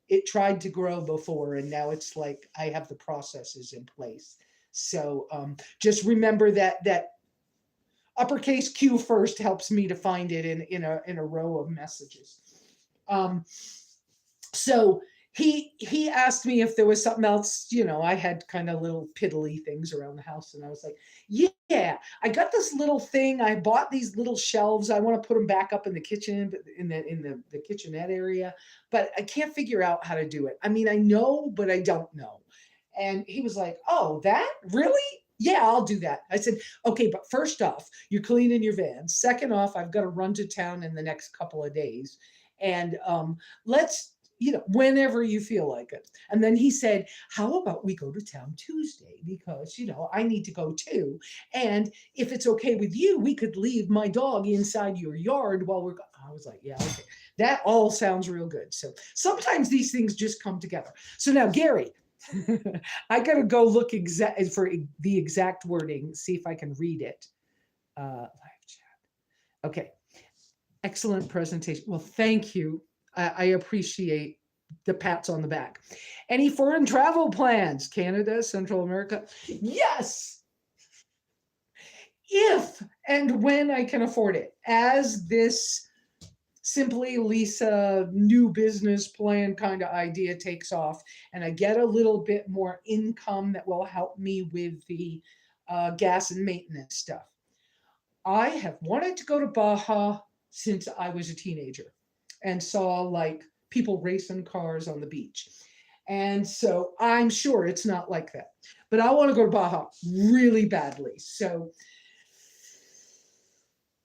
it tried to grow before, and now it's like I have the processes in place. So just remember that uppercase Q first helps me to find it in a row of messages. So he asked me if there was something else. I had kind of little piddly things around the house, and I was like, yeah, I got this little thing. I bought these little shelves. I want to put them back up in the kitchen, in the kitchenette area, but I can't figure out how to do it. I mean, I know, but I don't know. And he was like, oh, that really? Yeah, I'll do that. I said, okay, but first off, you're cleaning your van. Second off, I've got to run to town in the next couple of days. And let's, whenever you feel like it. And then he said, how about we go to town Tuesday? Because, I need to go too. And if it's okay with you, we could leave my dog inside your yard while we're going. I was like, yeah, okay. That all sounds real good. So sometimes these things just come together. So now, Gary, I got to go look for the exact wording, see if I can read it. Live chat. Okay. Excellent presentation. Well, thank you. I appreciate the pats on the back. Any foreign travel plans? Canada, Central America? Yes. If and when I can afford it. As this SimplyLesa new business plan kind of idea takes off, and I get a little bit more income that will help me with the gas and maintenance stuff. I have wanted to go to Baja since I was a teenager and saw like people racing cars on the beach. And so I'm sure it's not like that. But I want to go to Baja really badly. So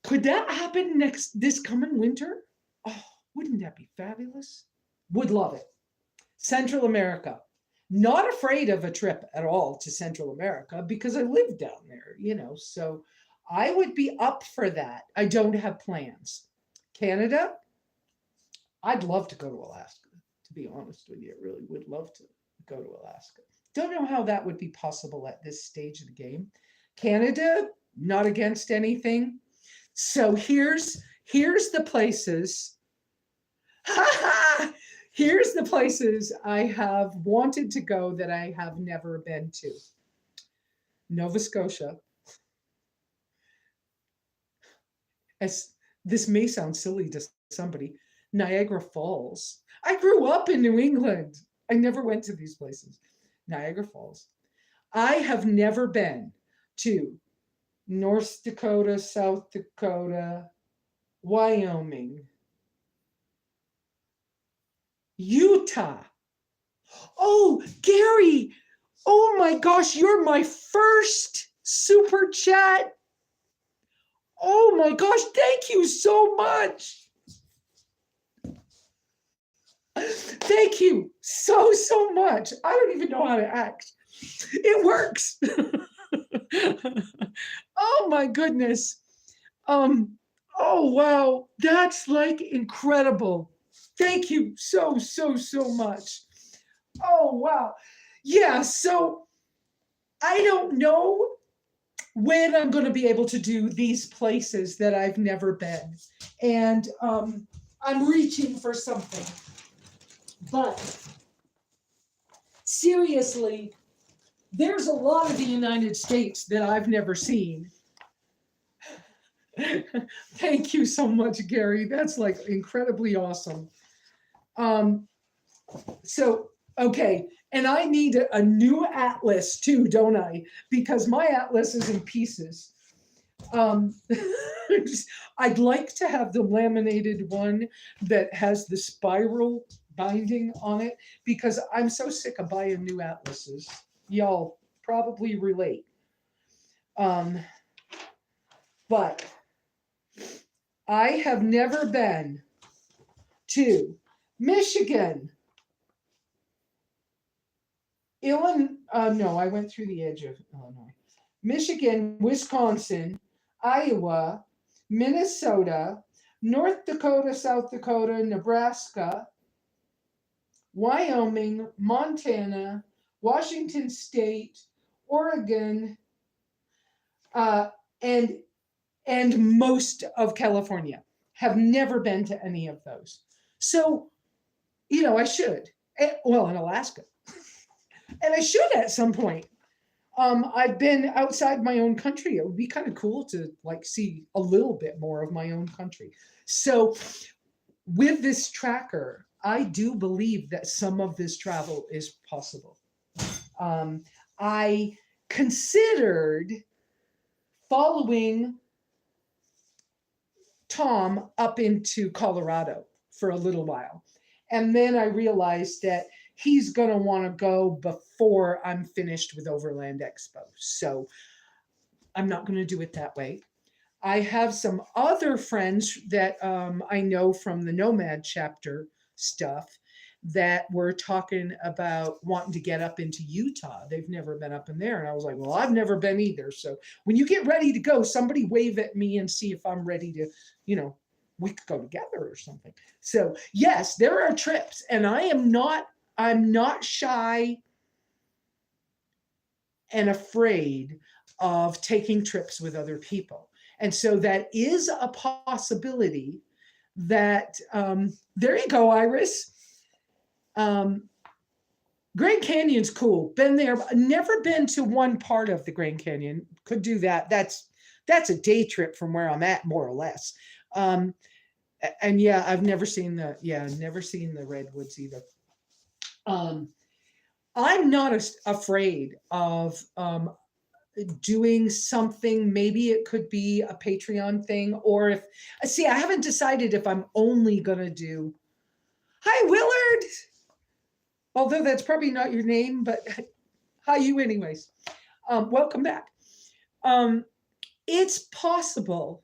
could that happen this coming winter? Oh, wouldn't that be fabulous? Would love it. Central America. Not afraid of a trip at all to Central America because I live down there, so I would be up for that. I don't have plans. Canada, I'd love to go to Alaska, to be honest with you. I really would love to go to Alaska. Don't know how that would be possible at this stage of the game. Canada, not against anything. So here's the places. Here's the places I have wanted to go that I have never been to. Nova Scotia. As this may sound silly to somebody, Niagara Falls. I grew up in New England. I never went to these places. Niagara Falls. I have never been to North Dakota, South Dakota, Wyoming, Utah. Oh, Gary. Oh my gosh, you're my first super chat. Oh my gosh, thank you so much. Thank you so much. I don't even know how to act. It works. Oh my goodness. Oh wow, that's like incredible. Thank you so much. Oh wow. Yeah, so I don't know when I'm going to be able to do these places that I've never been. And I'm reaching for something. But seriously, there's a lot of the United States that I've never seen. Thank you so much, Gary. That's like incredibly awesome. So, okay. And I need a new atlas too, don't I? Because my atlas is in pieces. I'd like to have the laminated one that has the spiral binding on it because I'm so sick of buying new atlases. Y'all probably relate. But I have never been to Michigan, Illinois. No, I went through the edge of Illinois. Michigan, Wisconsin, Iowa, Minnesota, North Dakota, South Dakota, Nebraska, Wyoming, Montana, Washington State, Oregon, and most of California. Have never been to any of those. So, I should. Well, in Alaska. And I should at some point. I've been outside my own country. It would be kind of cool to like see a little bit more of my own country. So with this tracker, I do believe that some of this travel is possible. I considered following Tom up into Colorado for a little while. And then I realized that he's going to want to go before I'm finished with Overland Expo. So I'm not going to do it that way. I have some other friends that I know from the Nomad chapter stuff that were talking about wanting to get up into Utah. They've never been up in there. And I was like, well, I've never been either. So when you get ready to go, somebody wave at me and see if I'm ready to, we could go together or something. So yes, there are trips, and I'm not shy and afraid of taking trips with other people. And so that is a possibility that, there you go, Iris. Grand Canyon's cool. Been there, never been to one part of the Grand Canyon. Could do that. That's a day trip from where I'm at, more or less. And yeah, I've never seen the redwoods either. I'm not afraid of doing something. Maybe it could be a Patreon thing, or I haven't decided if I'm only gonna do. Hi, Willard. Although that's probably not your name, but hi, you anyways. Welcome back. It's possible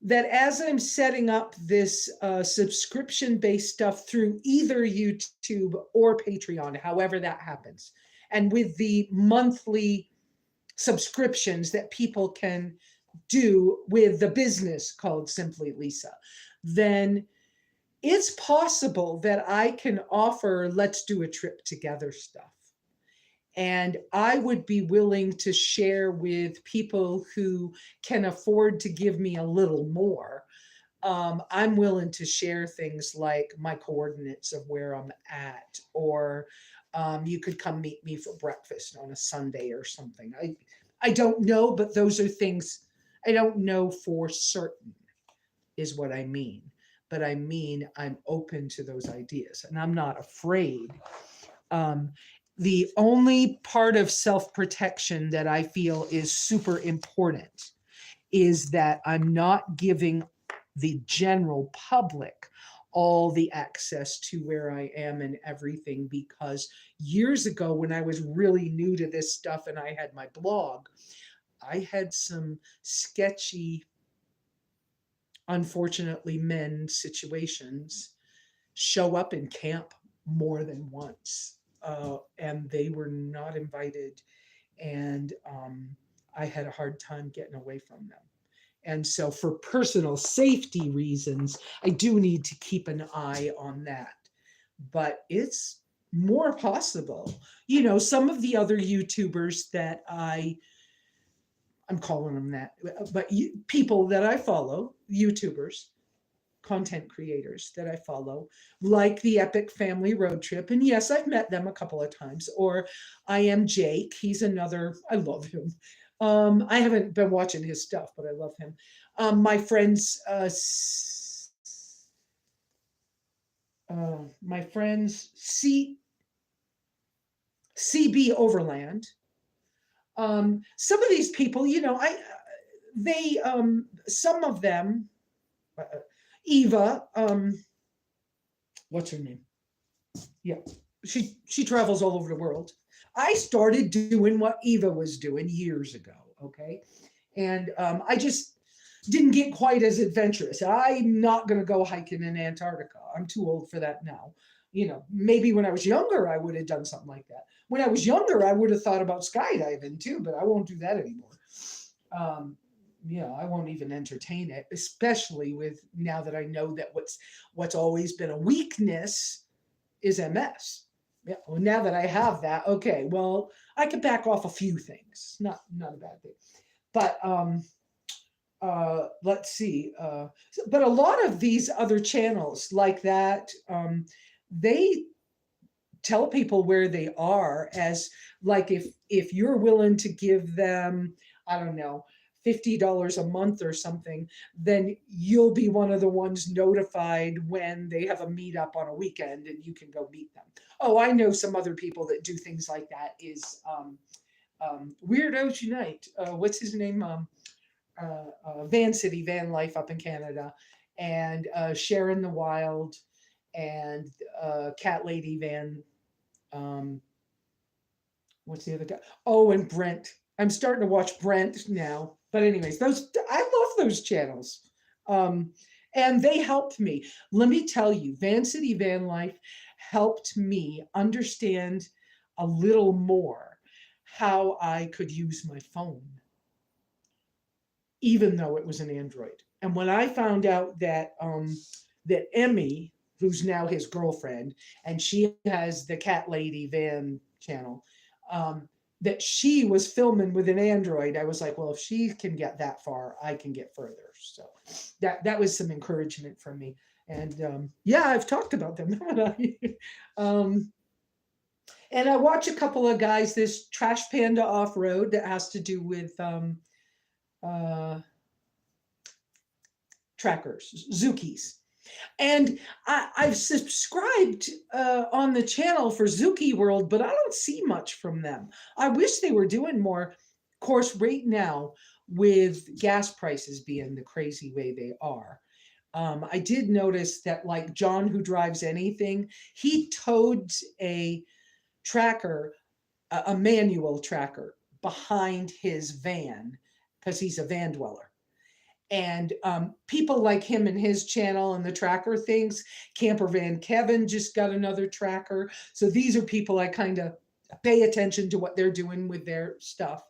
that as I'm setting up this subscription-based stuff through either YouTube or Patreon, however that happens, and with the monthly subscriptions that people can do with the business called SimplyLesa, then it's possible that I can offer let's do a trip together stuff. And I would be willing to share with people who can afford to give me a little more. I'm willing to share things like my coordinates of where I'm at, or you could come meet me for breakfast on a Sunday or something. I don't know, but those are things I don't know for certain is what I mean. But I mean, I'm open to those ideas, and I'm not afraid. The only part of self-protection that I feel is super important is that I'm not giving the general public all the access to where I am and everything, because years ago when I was really new to this stuff and I had my blog, I had some sketchy, unfortunately, men situations show up in camp more than once. And they were not invited. And I had a hard time getting away from them. And so, for personal safety reasons, I do need to keep an eye on that. But it's more possible. Some of the other YouTubers that I'm calling them that, but people that I follow, YouTubers, content creators that I follow, like the Epic Family Road Trip. And yes, I've met them a couple of times. Or I Am Jake. He's another, I love him. I haven't been watching his stuff, but I love him. My friends, CB Overland. Some of these people, some of them, Eva, what's her name? Yeah, she travels all over the world. I started doing what Eva was doing years ago, okay? And I just didn't get quite as adventurous. I'm not going to go hiking in Antarctica. I'm too old for that now. Maybe when I was younger, I would have done something like that. When I was younger, I would have thought about skydiving too, but I won't do that anymore. I won't even entertain it, especially with now that I know that what's always been a weakness is MS. Yeah. Well, now that I have that, okay, well, I could back off a few things. Not a bad thing. But let's see. But a lot of these other channels like that, they tell people where they are, as like if you're willing to give them, I don't know, $50 a month or something, then you'll be one of the ones notified when they have a meetup on a weekend and you can go meet them. Oh, I know some other people that do things like that. Is Weirdos Unite. What's his name? Van City Van Life up in Canada, and Sharon the Wild, and Cat Lady Van. What's the other guy? Oh, and Brent. I'm starting to watch Brent now. But anyways, I love those channels. And they helped me. Let me tell you, Van City Van Life helped me understand a little more how I could use my phone, even though it was an Android. And when I found out that that Emmy, who's now his girlfriend, and she has the Cat Lady Van channel, that she was filming with an Android, I was like, well, if she can get that far, I can get further. So that was some encouragement for me. And yeah, I've talked about them, haven't I? And I watch a couple of guys, this Trash Panda Off-Road that has to do with trackers, Zookies. And I've subscribed on the channel for Zuki World, but I don't see much from them. I wish they were doing more. Of course, right now, with gas prices being the crazy way they are, I did notice that, like John Who Drives Anything, he towed a tracker, a manual tracker, behind his van because he's a van dweller. And people like him and his channel and the tracker things, Camper Van Kevin just got another tracker. So these are people I kind of pay attention to what they're doing with their stuff.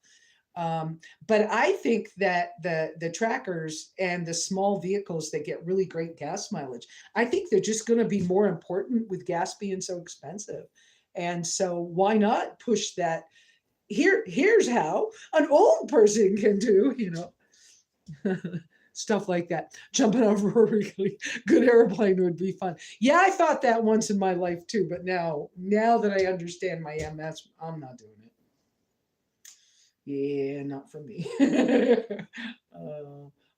But I think that the trackers and the small vehicles that get really great gas mileage, I think they're just going to be more important with gas being so expensive. And so why not push that? Here's how an old person can do, stuff like that. Jumping over a really good airplane would be fun. Yeah, I thought that once in my life too, but now that I understand my MS, I'm not doing it. Yeah, not for me.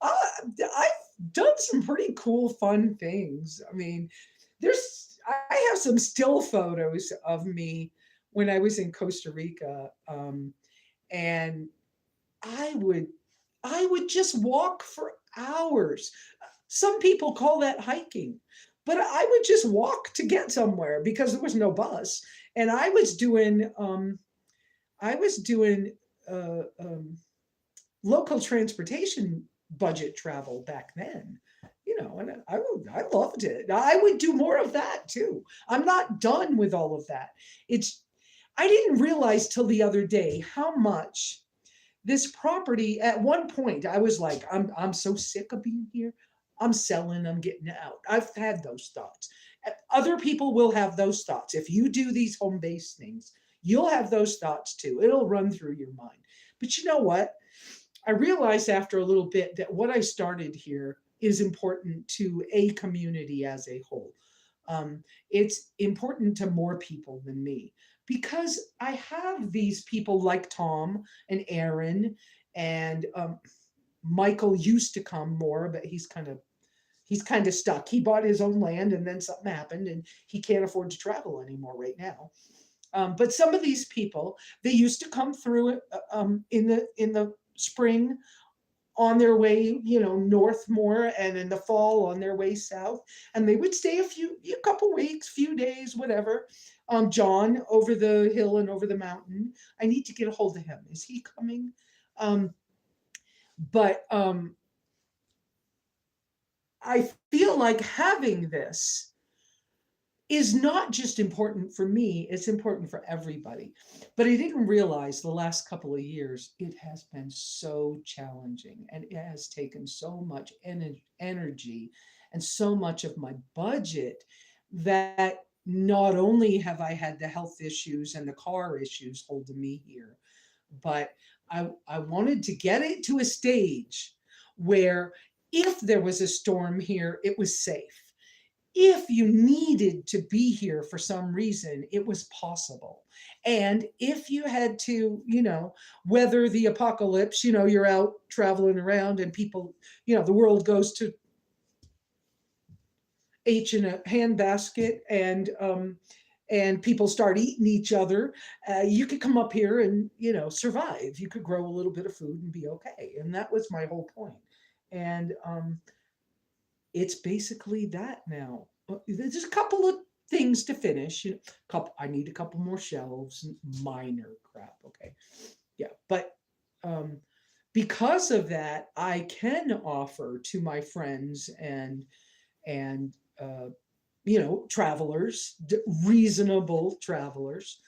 I've done some pretty cool, fun things. I mean, I have some still photos of me when I was in Costa Rica, and I would I would just walk for hours. Some people call that hiking, but I would just walk to get somewhere because there was no bus, and I was doing uh, um, local transportation budget travel back then. And I loved it. I would do more of that too. I'm not done with all of that. It's I didn't realize till the other day how much this property. At one point I was like, I'm so sick of being here. I'm selling, I'm getting out. I've had those thoughts. Other people will have those thoughts. If you do these home-based things, you'll have those thoughts too. It'll run through your mind. But you know what? I realized after a little bit that what I started here is important to a community as a whole. It's important to more people than me because I have these people like Tom and Aaron, and Michael used to come more, but he's kind of stuck. He bought his own land, and then something happened, and he can't afford to travel anymore right now. But some of these people, they used to come through in the spring on their way, north more, and in the fall on their way south, and they would stay a couple weeks, few days, whatever. John over the hill and over the mountain. I need to get a hold of him. Is he coming? Um, but I feel like having this is not just important for me, it's important for everybody. But I didn't realize the last couple of years it has been so challenging, and it has taken so much energy and so much of my budget, that not only have I had the health issues and the car issues holding me here, but I wanted to get it to a stage where if there was a storm here, it was safe. If you needed to be here for some reason, it was possible. And if you had to, weather the apocalypse, you're out traveling around and people, the world goes to H in a handbasket, and people start eating each other. You could come up here and survive. You could grow a little bit of food and be okay. And that was my whole point. And it's basically that now. There's a couple of things to finish. I need a couple more shelves, minor crap. Okay, yeah, but because of that, I can offer to my friends and travelers, reasonable travelers.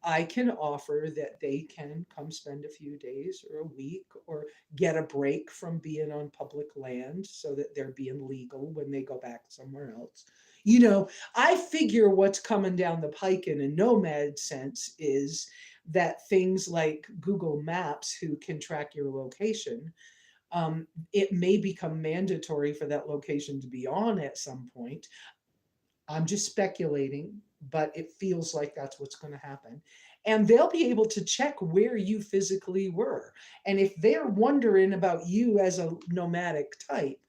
I can offer that they can come spend a few days or a week or get a break from being on public land so that they're being legal when they go back somewhere else. I figure what's coming down the pike in a nomad sense is that things like Google Maps, who can track your location, it may become mandatory for that location to be on at some point. I'm just speculating, but it feels like that's what's going to happen. And they'll be able to check where you physically were. And if they're wondering about you as a nomadic type,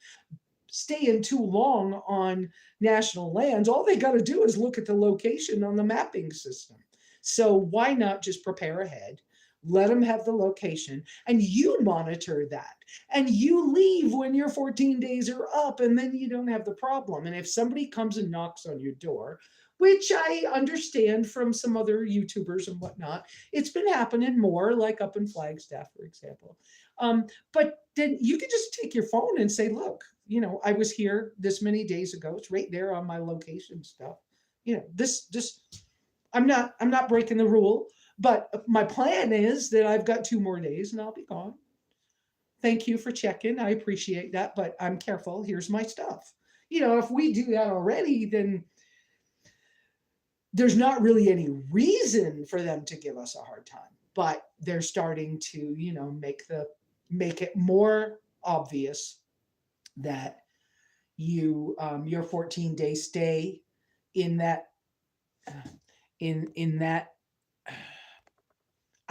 staying too long on national lands, all they got to do is look at the location on the mapping system. So why not just prepare ahead? Let them have the location and you monitor that. And you leave when your 14 days are up, and then you don't have the problem. And if somebody comes and knocks on your door, which I understand from some other YouTubers and whatnot, it's been happening more, like up in Flagstaff, for example. But then you can just take your phone and say, look, I was here this many days ago. It's right there on my location stuff. This I'm not breaking the rule, but my plan is that I've got 2 more days and I'll be gone. Thank you for checking. I appreciate that, but I'm careful. Here's my stuff. If we do that already, then there's not really any reason for them to give us a hard time. But they're starting to, make it more obvious that your 14-day stay in that in that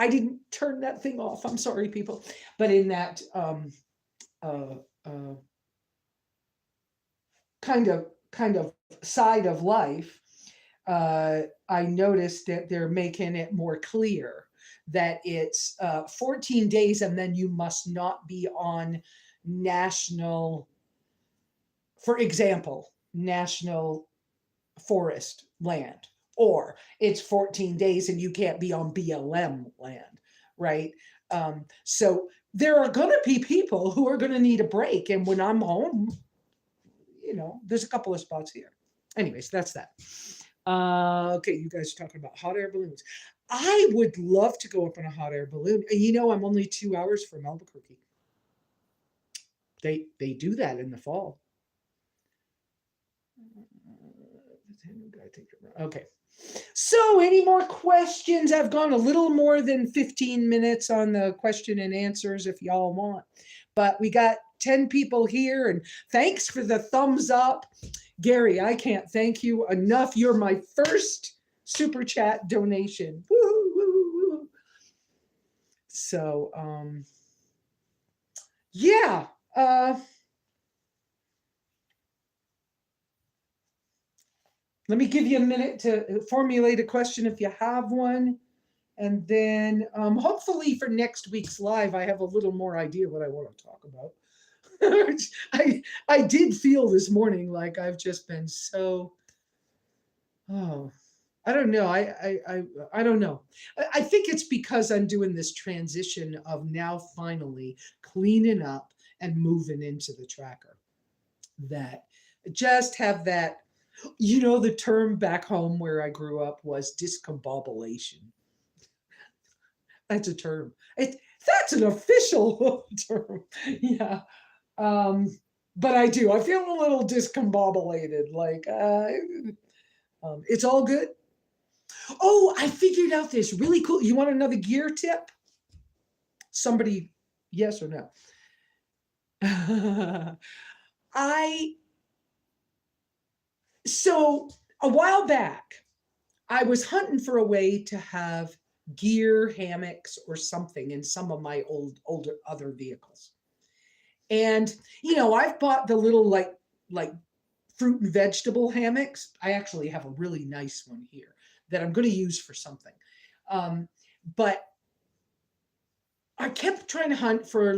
I didn't turn that thing off. I'm sorry, people. But in that uh, uh, kind of side of life, I noticed that they're making it more clear that it's 14 days and then you must not be on national, for example, national forest land, or it's 14 days and you can't be on BLM land, right? So there are going to be people who are going to need a break. And when I'm home, there's a couple of spots here. Anyways, that's that. Okay, you guys are talking about hot air balloons. I would love to go up in a hot air balloon. And I'm only 2 hours from Albuquerque. They do that in the fall. Okay. So, any more questions? I've gone a little more than 15 minutes on the question and answers if y'all want. But we got 10 people here, and thanks for the thumbs up. Gary, I can't thank you enough. You're my first super chat donation. Woo-hoo-hoo-hoo. So, yeah. Let me give you a minute to formulate a question if you have one. And then hopefully for next week's live, I have a little more idea what I want to talk about. I did feel this morning like I've just been so, I don't know. I don't know. I think it's because I'm doing this transition of now finally cleaning up and moving into the tracker. That just have that, the term back home where I grew up was discombobulation. That's a term. That's an official term. Yeah. But I do. I feel a little discombobulated. Like, it's all good. Oh, I figured out this really cool. You want another gear tip? Somebody, yes or no? So a while back, I was hunting for a way to have gear, hammocks, or something in some of my older other vehicles. And I've bought the little like fruit and vegetable hammocks. I actually have a really nice one here that I'm going to use for something. But I kept trying to hunt for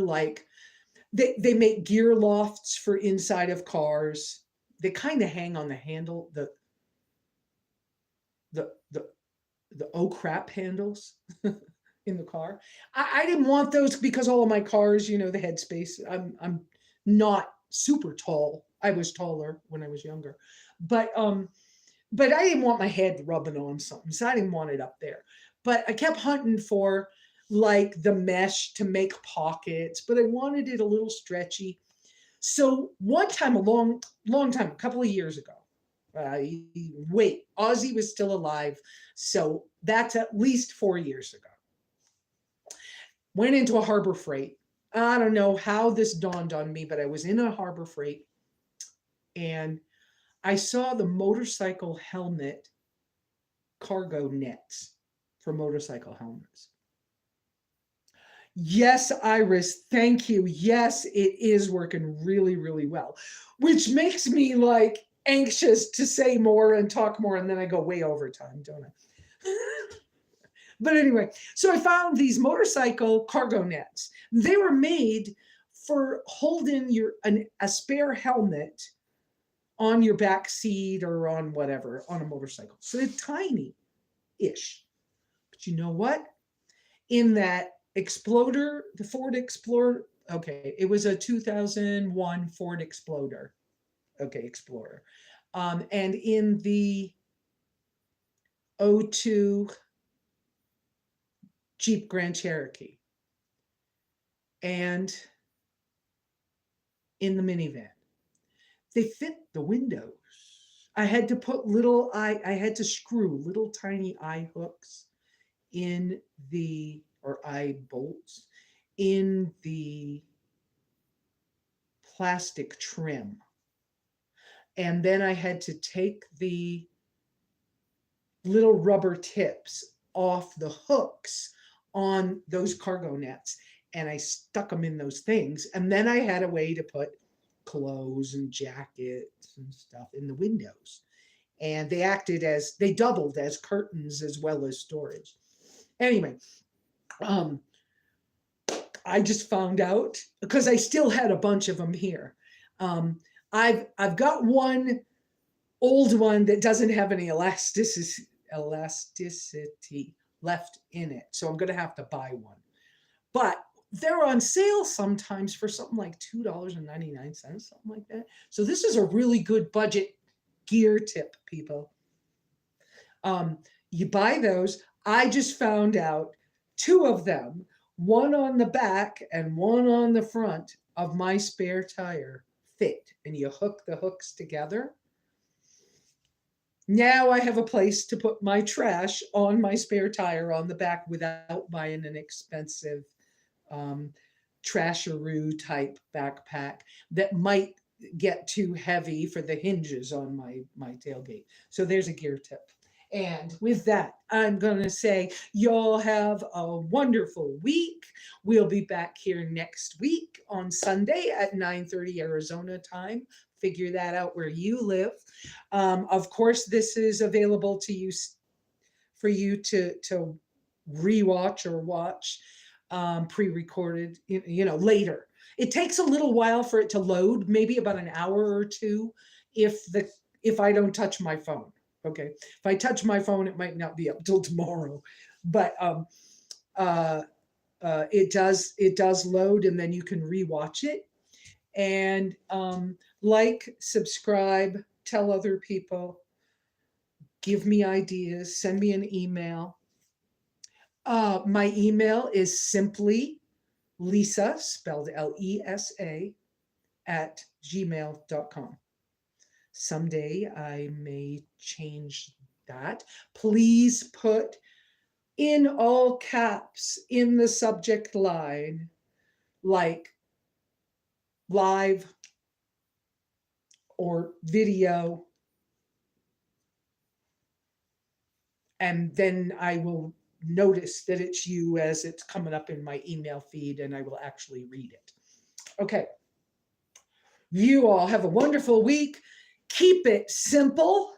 they make gear lofts for inside of cars. They kind of hang on the handle, the oh crap handles in the car. I didn't want those because all of my cars, the headspace. I'm not super tall. I was taller when I was younger, but I didn't want my head rubbing on something, so I didn't want it up there. But I kept hunting for like the mesh to make pockets, but I wanted it a little stretchy. So one time, a long time, a couple of years ago, Ozzy was still alive, so that's at least 4 years ago. Went into a Harbor Freight. I don't know how this dawned on me, but I was in a Harbor Freight and I saw the motorcycle helmet cargo nets for motorcycle helmets. Yes, Iris, thank you. Yes, it is working really, really well, which makes me like anxious to say more and talk more, and then I go way over time, don't I? But anyway, so I found these motorcycle cargo nets. They were made for holding a spare helmet on your back seat or on whatever, on a motorcycle. So they're tiny-ish. But you know what? In that Exploder, the Ford Explorer, okay, it was a 2001 Ford Explorer. Okay, Explorer. And in the 02 Jeep Grand Cherokee. And in the minivan. They fit the windows. I had to put I had to screw little tiny eye hooks in or eye bolts in the plastic trim. And then I had to take the little rubber tips off the hooks on those cargo nets. And I stuck them in those things. And then I had a way to put clothes and jackets and stuff in the windows. and they doubled as curtains as well as storage. Anyway, I just found out because I still had a bunch of them here. I've got one old one that doesn't have any elasticity left in it, so I'm going to have to buy one. But they're on sale sometimes for something like $2.99, something like that. So this is a really good budget gear tip, people. You buy those. I just found out 2 of them, one on the back and one on the front of my spare tire fit, and you hook the hooks together. Now I have a place to put my trash on my spare tire on the back without buying an expensive trasharoo type backpack that might get too heavy for the hinges on my tailgate. So there's a gear tip. And with that, I'm going to say y'all have a wonderful week. We'll be back here next week on Sunday at 9:30 Arizona time. Figure that out where you live. Of course, this is available to you for you to rewatch or watch pre-recorded, later. It takes a little while for it to load, maybe about an hour or two if I don't touch my phone. Okay. If I touch my phone, it might not be up till tomorrow, but it does load, and then you can rewatch it. And subscribe, tell other people, give me ideas, send me an email. My email is SimplyLesa, spelled Lesa, at gmail.com. Someday I may change that. Please put in all caps in the subject line, like live or video, and then I will notice that it's you as it's coming up in my email feed, and I will actually read it. Okay. You all have a wonderful week. Keep it simple.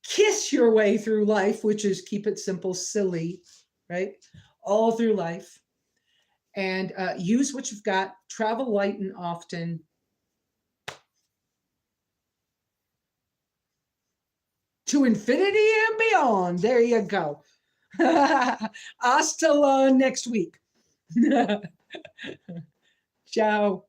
Kiss your way through life, which is keep it simple, silly, right? All through life. And use what you've got. Travel light and often. To infinity and beyond. There you go. Hasta next week. Ciao.